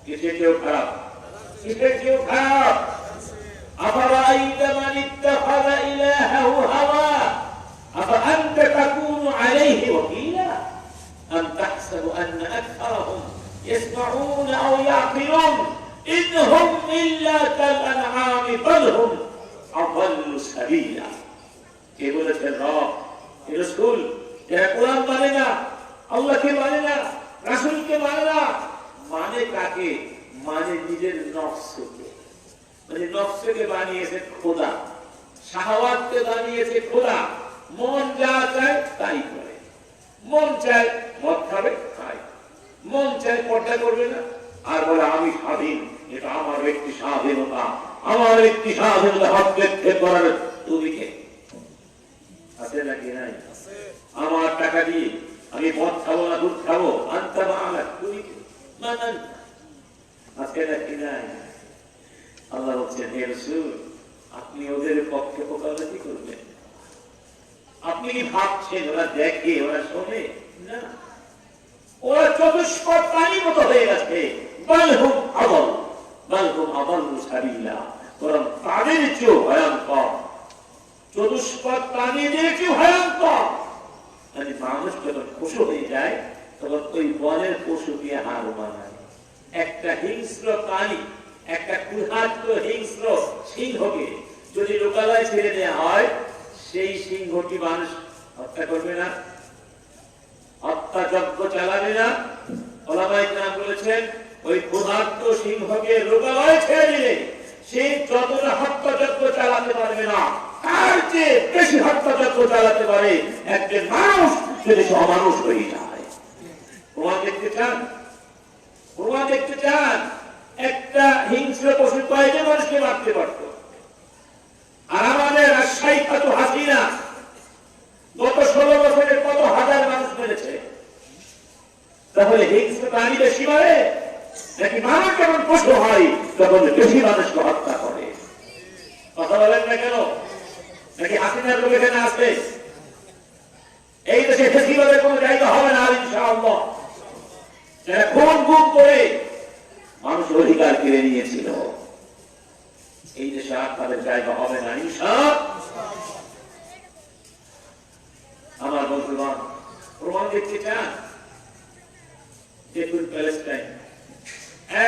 কিসের কেউ খারাপ? কিসের কেউ খারাপ? আফারাআইতা মান ইত্তাখাযা ইলাহাহু হাওয়া আফাআনতা তাকুনু আলাইহি ওয়াকিলা আম তাহসাবু আন্না আকথারাহুম ইয়াসমাউনা আও ইয়াকিলুন ইনহুম ইল্লা কাল আনআমি বাল হুম আযাল্লু সাবিলা। কে বলেছেন? রব, রাসূল। যারা কোরআন মানে না, আল্লাহকে মানে না, রাসূলকে মানে না, মানে কাকে? মানে নিজের নফসকে। মানে নফসকে বানিয়েছে খোদা, শাহওয়াতকে বানিয়েছে খোদা। মন যা চায় তাই করে। মন চায় মদ খাবে, খায়। মন চায় পর্দা করবে না, আর বলে আমি স্বাধীন, এটা আমার ব্যক্তি স্বাধীনতা, আমার ব্যক্তি স্বাধীনতা হস্তক্ষেপ করার তুমি কে? আছে নাকি নাই? আমার টাকা দিয়ে আমি মদ খাবো না, দুধ খাবো, আনতে মানা, তুমি কে? মানান আছে নাকি নাই? আল্লাহ বলছেন, হে রাসূল, আপনি ওদের পক্ষে ওকালতি করবেন? আপনি কি ভাবছেন ওরা দেখে, ওরা শোনে? না, ওরা চতুষ্পদ প্রাণীর মতো হয়ে গেছে। বালহুম আযাল্লু সাবিলা। বরং তাদের চেয়েও ভয়ঙ্কর, চতুষ্পদ প্রাণীদের চেয়ে ভয়ঙ্কর। মানে মানুষ যখন পশু হয়ে যায়, তখন ওই বনের পশুকে হার মানায়। একটা হিংস্র প্রাণী, একটা কুহাত্ম হিংস্র সিংহকে যদি লোকালয়ে ছেড়ে দেওয়া হয়, সেই সিংহটি মানুষ হত্যা করবে না, হত্যাযজ্ঞ চালাবে না। ওলামায়ে কেরাম বলেছেন, ওই ক্ষুধার্ত সিংহকে লোকালয়ে ছেড়ে দিলে সে যতটা হত্যাযজ্ঞ চালাতে পারবে না, তার চেয়ে বেশি হত্যাযজ্ঞ চালাতে পারে একজন মানুষ যদি সে অমানুষ হয়ে যায়। প্রমাণ দেখতে চান? প্রমাণ দেখতে চান? একটা হিংস্র পশু কয়েকজন মানুষকে মারতে পারত। আর আমাদের রাজশাহী খ্যাত হাসিনা গত 16 বছরে কত হাজার মানুষ মেরেছে। তাহলে হিংস্র প্রাণী বেশি মারে নাকি মানুষ যখন পশু হয় তখন বেশি মানুষকে হত্যা করে? কথা বলেন না কেন? নাকি হাসিনার লোক এখানে আসবে? এই দেশে ফেসিবাদের কোন জায়গা হবে না ইনশাআল্লাহ। যারা খুন গুম করে মানুষের অধিকার কেড়ে নিয়েছিল, এই দেশে আর তাদের জায়গা হবে না ইনশাআল্লাহ। আমার বন্ধুগণ, প্রমাণ দেখতে চান? দেখুন প্যালেস্টাইন,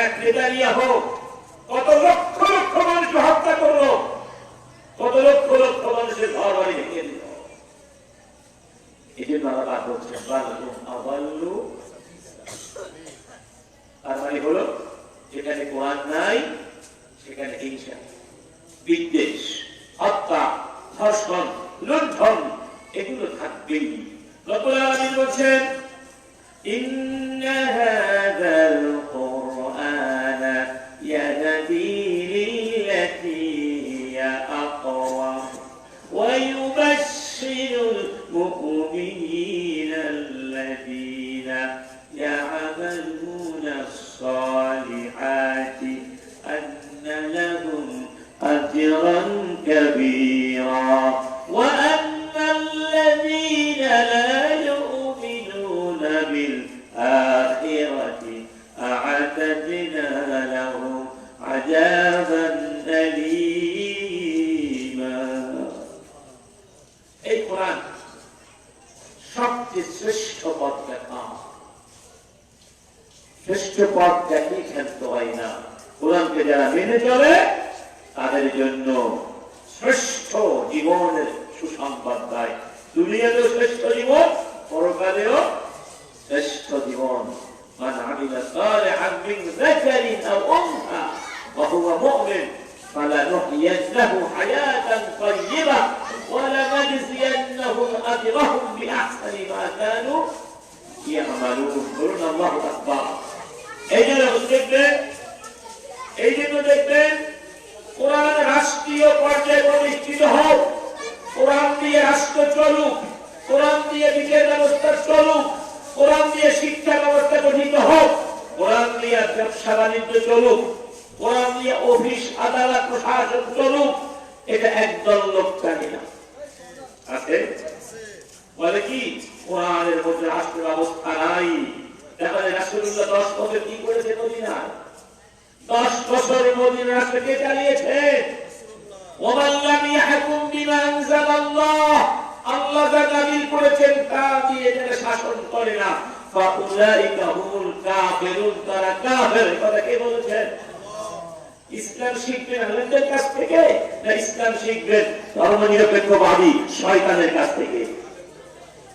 এক নেতানিয়াহু কত লক্ষ লক্ষ মানুষকে হত্যা করলো, কত লক্ষ লক্ষ মানুষের ঘর বাড়ি ভেঙে দিল। এই জন্য আল্লাহ বলছেন, বালহুম আযাল্লু। তার মানে হলো, যেখানে কোরআন নাই সেখানে হিংসা, বিদ্বেষ, হত্যা, ধর্ষণ, লুণ্ঠন এগুলো থাকবেই। রব্বুল আলামিন বলছেন, ইন্না হাযাল কুরআনা ইয়াহদী লিল্লাতী হিয়া আকওয়াম ওয়া ইউবাশশিরুল মুমিনিনা আল্লাযীনা ইয়া'মালুনাস بالآخرة أعتدنا لهم عذابا أليما এই কোরআন সবচেয়ে শ্রেষ্ঠ পথ দেখা, শ্রেষ্ঠ পথ দেখি খেলতে হয় না। কোরআনকে যারা মেনে চলে তাদের জন্য শ্রেষ্ঠ জীবনের সুসংবাদ দেয়। দুনিয়াতেও শ্রেষ্ঠ জীবন, পরকালেও শ্রেষ্ঠ জীবন। মান আমিলা সালিহান মিন যাকারিন আও উনসা ওয়া হুয়া মুমিন ফালানুহয়িন্নাহু হায়াতান তাইয়্যিবা ওয়া লানাজজিয়ান্নাহুম আজরাহুম বিআহসানি মা কানু ইয়ামালুন। বলুন আল্লাহু আকবার। এই জন্য দেখবেন কোরআন রাষ্ট্রীয় পর্যায়ে প্রতিষ্ঠিত হোক, কোরআন দিয়ে রাষ্ট্র চলুক, কোরআন দিয়ে বিচার ব্যবস্থা চলুক, কোরআন দিয়ে শিক্ষা ব্যবস্থা গঠিত হোক, কোরআন দিয়ে ব্যবসা বাণিজ্য চলুক, কোরআন দিয়ে অফিস আদালত প্রশাসন চলুক, এটা একদল লোক জানি না আছে বলে কি কোরআনের মধ্যে রাষ্ট্র ব্যবস্থা নাই। তাহলে রাসূলুল্লাহ 10 বছর কি করেছে মদিনায়? 10 বছর মদিনা রাষ্ট্রকে চালিয়েছে। ওয়ামান লাম ইয়াহকুম বিমা আনজালাল্লাহ, আল্লাহ যা নাযিল করেছেন তা দিয়ে যারা শাসন করে না, ফাউলাইকা হুমুল কাফিরুন, তারা কাফের। কথা কে বলেছেন? ইসলাম শিখবেন আলেমদের কাছ থেকে না ইসলাম শিখবেন ধর্মনিরপেক্ষবাদী শয়তানের কাছ থেকে?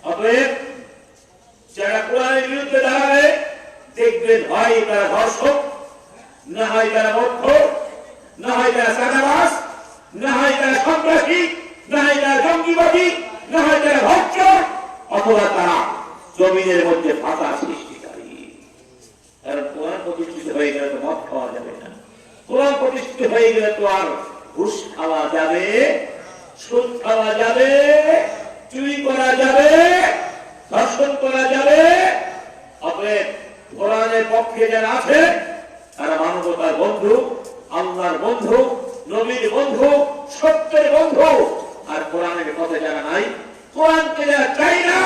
অতএব যারা কোরআনের বিরুদ্ধে দাঁড়াবে দেখবেন হয় তারা ধর্ষক, না হয় তারা মূর্খ, না হয় তারা চাঁদাবাজ, না হয় তারা সন্ত্রাসী, না হয় তারা জঙ্গিবাদী, না হয় তারা ভক্ত, অথবা তারা জমিনের মধ্যে ফাঁসা সৃষ্টিকারী। কারণ কোরআন প্রতিষ্ঠিত হয়ে গেলে তো মদ খাওয়া যাবে না, কোরআন প্রতিষ্ঠিত হয়ে গেলে তো আর ঘুষ খাওয়া যাবে, সুদ খাওয়া যাবে, চুরি করা যাবে, ধর্ষণ করা যাবে। অতএব কোরআনের পক্ষে যারা আছে তারা মানবতার বন্ধু, আল্লাহর বন্ধু, নবীর বন্ধু, সত্যের বন্ধু। আর কোরআনের পথে যারা নাই, কোরআনকে যারা চাই না,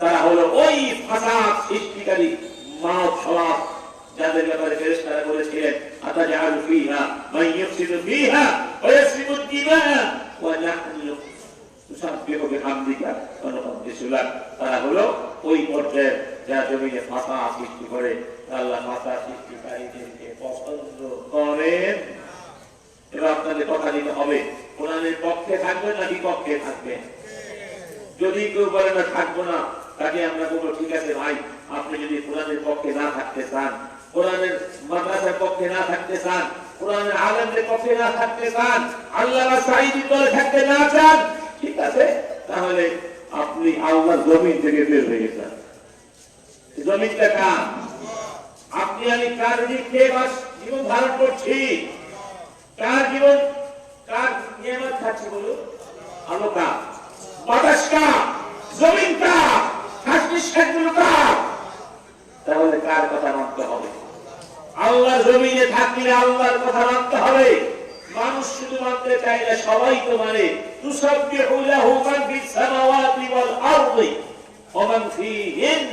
তারা হলো ওই ফাসাদ সৃষ্টিকারী মানব সমাজ যাদের ব্যাপারে ফেরেশতারা বলেছিলেন আতাজআলু ফীহা মান ইফসিদু ফীহা ওয়া ইয়াসফিকু দিমা ওয়া নাহনু নুসাব্বিহু বিহামদিকা ওয়া নুকদ্দিসু লাক। তারা হলো ওই পর্যায়ে যারা জমিনে ফাসাদ সৃষ্টি করে। আল্লাহ ফাসাদ সৃষ্টিকারীদেরকে পছন্দ করেন। এবার আপনাদের কথা দিতে হবে, কোরআনের পক্ষে থাকবেন না বিপক্ষে থাকবেন? যদি কেউ বলে না থাকবো না, তাকে আমরা বলবো ঠিক আছে ভাই, আপনি যদি কোরআনের পক্ষে না থাকতে চান, কোরআনের মাদ্রাসার পক্ষে না থাকতে চান, কোরআনের আলেমদের পক্ষে না থাকতে চান, আল্লাহর সাইয়্যিদ দলে থাকতে না চান, ঠিক আছে, তাহলে আপনি আল্লাহর জমিন থেকে বের হয়ে যান। জমিনটা কার? আপনি আমি কার নিয়ে জীবন ধারণ করছি? কার জীবন, কার নিয়ামত খাচ্ছি বলুন? আলো কার? বাতাস কার? জমিন কার? শ্বাস-নিঃশ্বাসগুলো কার? তাহলে কার কথা মানতে হবে? আল্লাহর জমিনে থাকলে আল্লাহর কথা মানতে হবে। মানুষ শুধু মানতে চায় না, সবাই তো মানে। তুসাব্বিহু লাহু মান ফিস সামাওয়াতি ওয়াল আরদি ওয়া মান ফীহিন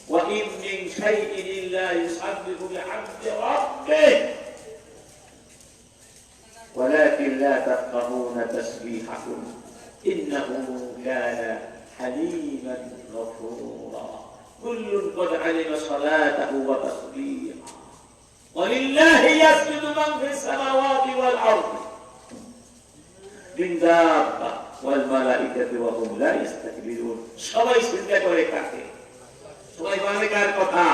ওয়া ইন মিন শাইইন ইল্লা ইউসাব্বিহু বিহামদি রাব্বিহি ওয়ালাকিন লা তাফকাহুনা তাসবিহাহুম ইন্নাহু কানা হালিমান গফুরা। কুল্লুন ক্বাদ আলিমা সালাতাহু ওয়া তাসবিহাহু ওয়ালিল্লাহি ইয়াসজুদু মান ফিস সামাওয়াতি ওয়াল আরদি মিন দাব্বা ওয়াল মালাইকাতু ওয়া হুম লা ইস্তাকবিরুন। সবাই চিন্তা করে কাকে? সবাই মানে কার কথা?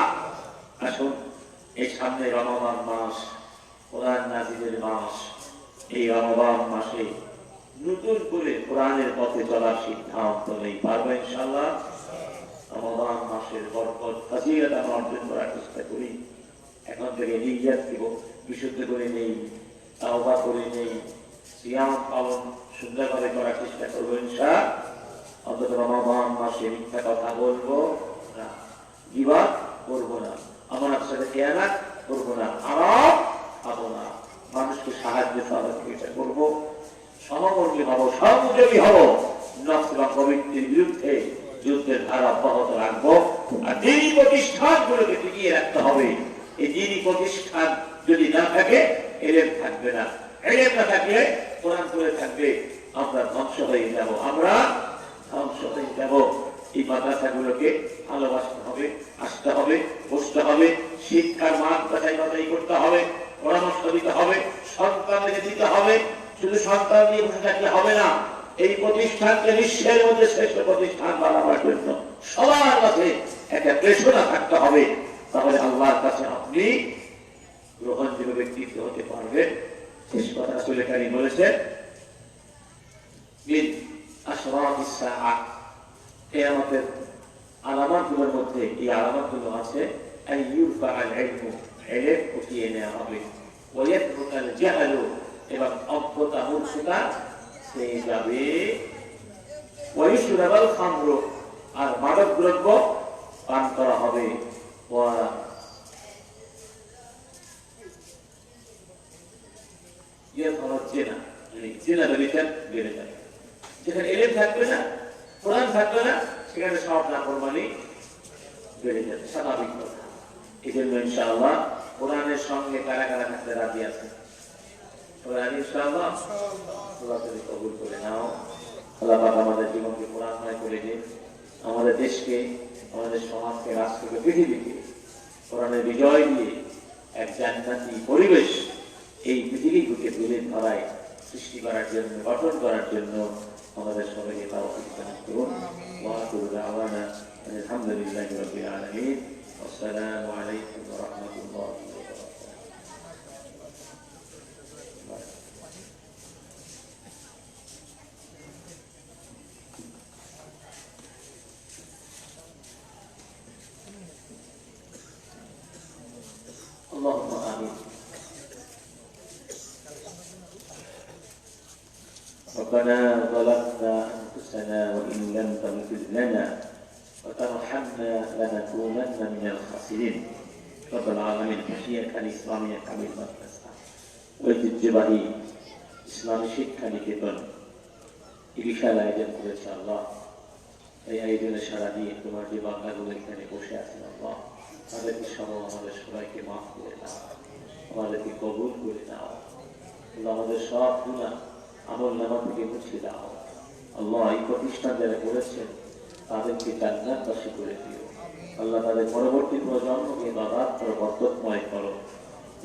আসুন, এই সামনে রমজান মাস, কোরআন নাযিলের মাস। এই রমজান মাসে নতুন করে কোরআনের পথে চলার সিদ্ধান্ত নেই। পারবো ইনশাআল্লাহ? রমজান মাসের বরকত ফজিলত আমরা অর্জন করার চেষ্টা করি। এখন থেকে নিয়ত দিব, বিশুদ্ধ করে নেই, তাওবা করে নেই, সিয়াম পালন সুন্দরভাবে করার চেষ্টা করবো ইনশাআল্লাহ। অন্তত রমজান মাসে মিথ্যা কথা বলবো না, গীবত করবো না, আমার সাথে খেয়ানত করবো না, আরাম খাবো না, মানুষকে সাহায্য সহযোগিতা করবো, সহমর্মী হব, সহযোগী হব, নফস বা প্রবৃত্তির বিরুদ্ধে যুদ্ধের ধারা অব্যাহত রাখবো। আর দিনী প্রতিষ্ঠানগুলোকে টিকিয়ে রাখতে হবে। এই দিনী প্রতিষ্ঠান যদি না থাকে এলেম থাকবে না, এলেম না থাকলে কোরআন করে থাকবে, আমরা ধ্বংস হয়ে যাব, আমরা ধ্বংস হয়ে যাব। এই মাদ্রাসাগুলোকে ভালোবাসতে হবে, আসতে হবে, বসতে হবে, শিক্ষার মান বাছাই বাছাই করতে হবে, পরামর্শ দিতে হবে, সন্তানকে দিতে হবে। শুধু সন্তান নিয়ে বসে থাকলে হবে না, এই প্রতিষ্ঠানকে বিশ্বের মধ্যে শ্রেষ্ঠ প্রতিষ্ঠান বানাবার জন্য সবার কাছে একটা প্রেরণা থাকতে হবে। তাহলে আল্লাহর কাছে আপনি গ্রহণযোগ্য ব্যক্তিত্ব হতে পারবেন। শেষ কথা রাসূল কারীম বলেছেন, মিন আশরাতিস সাআহ, কিয়ামতের আলামতগুলোর মধ্যে এই আলামতগুলো আছে, আইয়ুরফাআল ইলমু, ইলম উঠিয়ে নেওয়া হবে, ওয়ায়াতরুকাল জাহলু, এবং অজ্ঞতা মূর্খতা ছেয়ে যাবে, ওয়ায়ুশরাবাল খামরু, আর মাদক দ্রব্য পান করা হবে, যেখানে এলেম থাকবে না, কোরআন থাকবে না, সেখানে সব নাফরমানি বেড়ে যাবে, স্বাভাবিক কথা। এই জন্য ইনশাআল্লাহ কোরআনের সঙ্গে কারা কারা থাকতে রাজি আছে? ইনশাআল্লাহ আল্লাহ তুমি কবুল করে নাও। আল্লাহ পাক আমাদের জীবনকে কোরআনময় করে দিন, আমাদের দেশকে, আমাদের সমাজকে, রাষ্ট্রকে, পৃথিবীকে কোরআনের বিজয় দিয়ে এক জান্নাতি পরিবেশ এই পৃথিবীকে তুলে ধরায় সৃষ্টি করার জন্য, গঠন করার জন্য আমাদের সবাইকে তাওফিক দান করুন। ওয়া আখিরু দাওয়ানা আলহামদুলিল্লাহি রাব্বিল আলামিন। আসসালামু আলাইকুম ওয়া রাহমাতুল্লাহি ওয়া বারাকাতুহু। আল্লাহুম্মা আমিন। ربنا ظلمنا أنفسنا وإن لم تغفر لنا وترحمنا لنكونن من الخاسرين. رب العالمين مشيئة الإسلامية كامل مدرسة ঐতিহ্যবাহী ইসলামী শিক্ষা নিকেতন এই বিশাল আয়োজন করেছে আল্লাহ। এই আয়োজনে সারা দিয়ে তোমার যে বাংলাগুলো এখানে বসে আছেন আল্লাহ, তাদেরকে সহ আমাদের সবাইকে মাফ করে দাও, আমাদেরকে কবুল করে দাও আল্লাহ। আমাদের সব গুনাহ আমল নামা থেকে মুছে দাও আল্লাহ। এই প্রতিষ্ঠান যারা করেছেন তাদেরকে জান্নাতবাসী করে দিও আল্লাহ। তাদের পরবর্তী প্রজন্মকে বাবাত করো, বরকতময় করো।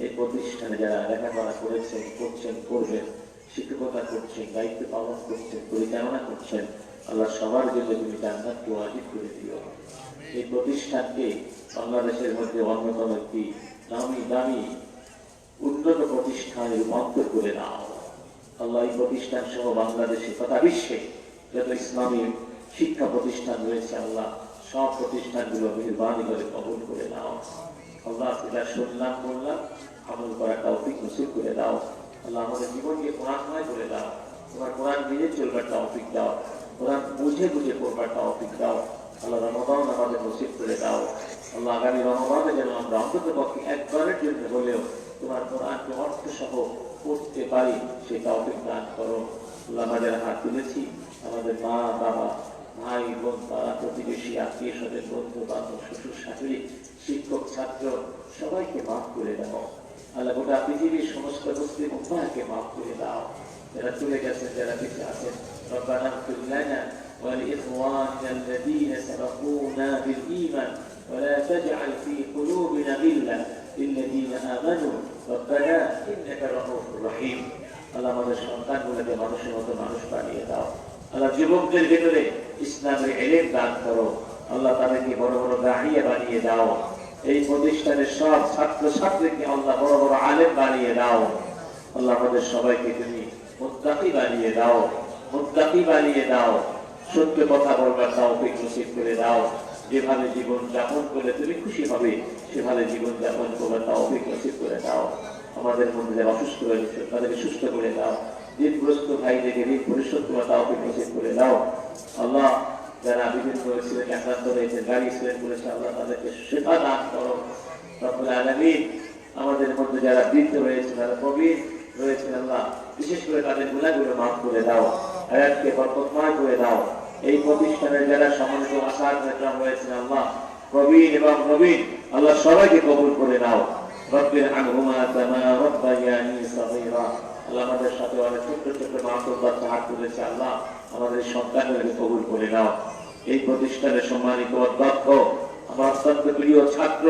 এই প্রতিষ্ঠানে যারা লেখাপড়া করেছেন, করছেন, করবেন, শিক্ষকতা করছেন, দায়িত্ব পালন করছেন, পরিচালনা করছেন আল্লাহ, সবার জন্য তুমি জান্নাতকে ওয়াজিব করে দিও। এই প্রতিষ্ঠানকে বাংলাদেশের মধ্যে অন্যতম একটি দামি দামি উন্নত প্রতিষ্ঠানে রূপান্তর করে দাও আল্লাহ। এই প্রতিষ্ঠান সহ বাংলাদেশে তথা বিশ্বে যত ইসলামী শিক্ষা প্রতিষ্ঠান রয়েছে আল্লাহ, সব প্রতিষ্ঠানগুলো মেহেরবানি করে কবুল করে দাও আল্লাহ। যেটা শুনলাম বললাম আমল করার তৌফিক নসিব করে দাও আল্লাহ। আমাদের জীবনকে কোরআনময় করে দাও, তোমার কোরআন মেনে চলবার তৌফিক দাও, কোরআন বুঝে বুঝে পড়বার তৌফিক দাও আল্লাহ। রমাদান আমাদের নসিব করে দাও আল্লাহ। আগামী রমাদানে যেন আমরা অন্তত পক্ষে একবারের জন্য হলেও তোমার কোরআনকে অর্থ সহ পড়তে পারি, সে তৌফিক দান করো আল্লাহ। আমাদের হাত তুলেছি, আমাদের মা বাবা, ভাই বোন, পাড়া প্রতিবেশী, আত্মীয় স্বজন, বন্ধু বান্ধব, শ্বশুর শাশুড়ি, শিক্ষক, ছাত্র সবাইকে মাফ করে দাও আল্লাহ। গোটা পৃথিবীর সমস্ত মুসলিম উম্মাহকে মাফ করে দাও, যারা চলে গেছেন, যারা বেঁচে আছেন। রব্বানা ইগফির লানা ওয়া লিইখওয়ানিনা আল্লাযীনা সাবাকুনা বিল ঈমান ওয়া লা তাজআল ফী কুলুবিনা গিল্লান লিল্লাযীনা আমানু রব্বানা ইন্নাকা রাউফুর রহিম। আল্লাহ আমাদের সন্তানগুলোকে মানুষের মতো মানুষ বানিয়ে দাও আল্লাহ। যুবকদের ভেতরে ইসলামের ইলম দান করো আল্লাহ। তাদেরকে বড় বড় দাঈয়া বানিয়ে দাও। এই প্রতিষ্ঠানের সব ছাত্র ছাত্রীকে আল্লাহ বড় বড় আলেম বানিয়ে দাও আল্লাহ। আমাদের সবাইকে তুমি মুত্তাকি বানিয়ে দাও, মুত্তাকি বানিয়ে দাও। সত্য কথা বলবার তৌফিক নসিব করে দাও। যেভাবে জীবন যাপন করলে তুমি খুশি হবে সেভাবে জীবন যাপন করবার তৌফিক নসিব করে দাও। আমাদের মধ্যে যারা অসুস্থ রয়েছে তাদেরকে সুস্থ করে দাও। ঋণগ্রস্ত ভাইদেরকে ঋণ পরিশোধ করা তৌফিক নসিব করে দাও আল্লাহ। যারা বিভিন্ন অ্যাক্সিডেন্টে আক্রান্ত হয়েছে, গাড়ি অ্যাক্সিডেন্ট করেছে আল্লাহ, তাদেরকে শিফা দান করো রব্বুল আলামিন। আমাদের মধ্যে যারা বৃদ্ধ রয়েছে, যারা প্রবীণ রয়েছে আল্লাহ, বিশেষ করে তাদের গুনাহগুলো মাফ করে দাও, হায়াতকে বরকতময় করে দাও। এই প্রতিষ্ঠানের যারা সম্মানিত আসাদ নেতা হয়েছে আল্লাহ, প্রবীণ এবং নবীন আল্লাহ সবাইকে কবুল করে নাও। রব্বির আনহুমা কামা রাব্বায়ানি সগীরা। আল্লাহ আমাদের সাথে অনেক ছোট্ট ছোট্ট মাসুম বাচ্চা হাত তুলেছে, আল্লাহ আমাদের সন্তানদেরকে কবুল করে নাও। এই প্রতিষ্ঠানের সম্মানিত অধ্যক্ষ, আমার অত্যন্ত প্রিয় ছাত্র,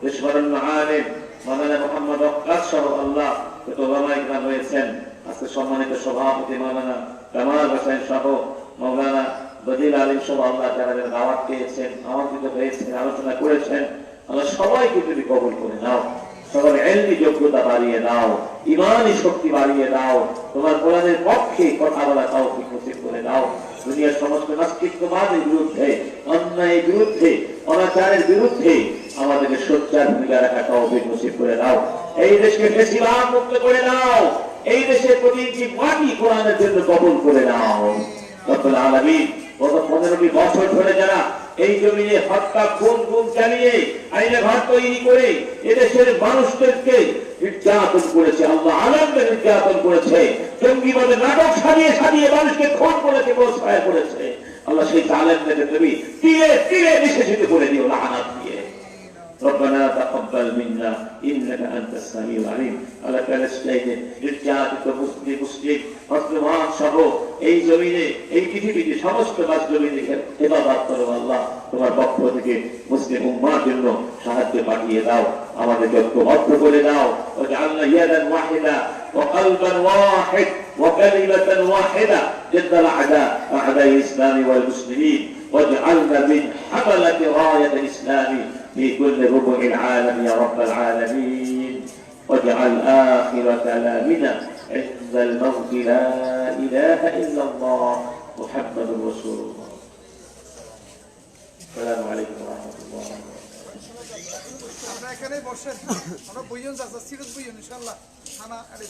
দেশবরেণ্য আলেম মাওলানা মোহাম্মদ ওয়াক্কাস সহ আল্লাহ যত ওলামা ইকরাম রয়েছেন, আজকে সম্মানিত সভাপতি মাওলানা কামাল হোসেন সহ মাওলানা বদিল আলিম সহ আল্লাহ যারা যারা দাওয়াত পেয়েছেন, আমন্ত্রিত হয়েছেন, আলোচনা করেছেন, আল্লাহ সবাইকে তুমি কবুল করে নাও। সবার ইলমি যোগ্যতা বাড়িয়ে দাও, ঈমানি শক্তি বাড়িয়ে দাও, তোমার কোরআনের পক্ষে কথা বলা তৌফিক নসিব করে দাও। দুনিয়ার সমস্ত নাস্তিকবাদের বিরুদ্ধে, অন্যায়ের বিরুদ্ধে, অনাচারের বিরুদ্ধে আমাদেরকে সোচ্চার ভূমিকা রাখা তৌফিক নসিব করে দাও। এই দেশকে ফ্যাসিবাদ মুক্ত করে দাও। এই দেশের প্রতিটি মাটি কোরআনের জন্য কবুল করে নাও। রব্বুল আলামিন, গত 15টি বছর ধরে যারা এই জমিনে হত্যা খুন গুম চালিয়ে আইনে ঘর তৈরি করে এদেশের মানুষদেরকে নির্যাতন করেছে, আল্লাহ আলমকে নির্যাতন করেছে, জঙ্গিবাদের নাটক সাজিয়ে সাজিয়ে মানুষকে খুন করেছে, বলছায়া করেছে, আল্লাহ সেই জালেমদেরকে তুমি তীরে তীরে নিঃশেষিত করে দিও লাআনাত দিয়ে। ربنا تقبل منا انك انت السميع العليم। আল্লাহ প্যালেস্টাইনে নির্যাতিত মুসলিম মুসলমান সহ এই জমিনে এই পৃথিবীতে সমস্ত মুসলিমদের ইবাদত করো আল্লাহ, তোমার পক্ষ থেকে মুসলিম উম্মাহর জন্য সাহায্য পাঠিয়ে দাও, আমাদেরকে ঐক্যবদ্ধ করে দাও। ওয়াজআলনা ইয়াদান ওয়াহিদা ওয়া কলবান ওয়াহিদ ওয়া কালিমাতান ওয়াহিদা ضد الاعداء اعداء الاسلام والمسلمين واجعلنا من حملة راية الاسلام في كل ربع العالم يا رب العالمين. واجعل آخر كلامنا عند الموت لا إله إلا الله محمد رسول الله. السلام عليكم ورحمة الله وبركاته. আমরা এখানে বসেন, আমরা বইয়ন যাচ্ছি, সিরিয়াস বইয়ন ইনশাআল্লাহ। থানা আরে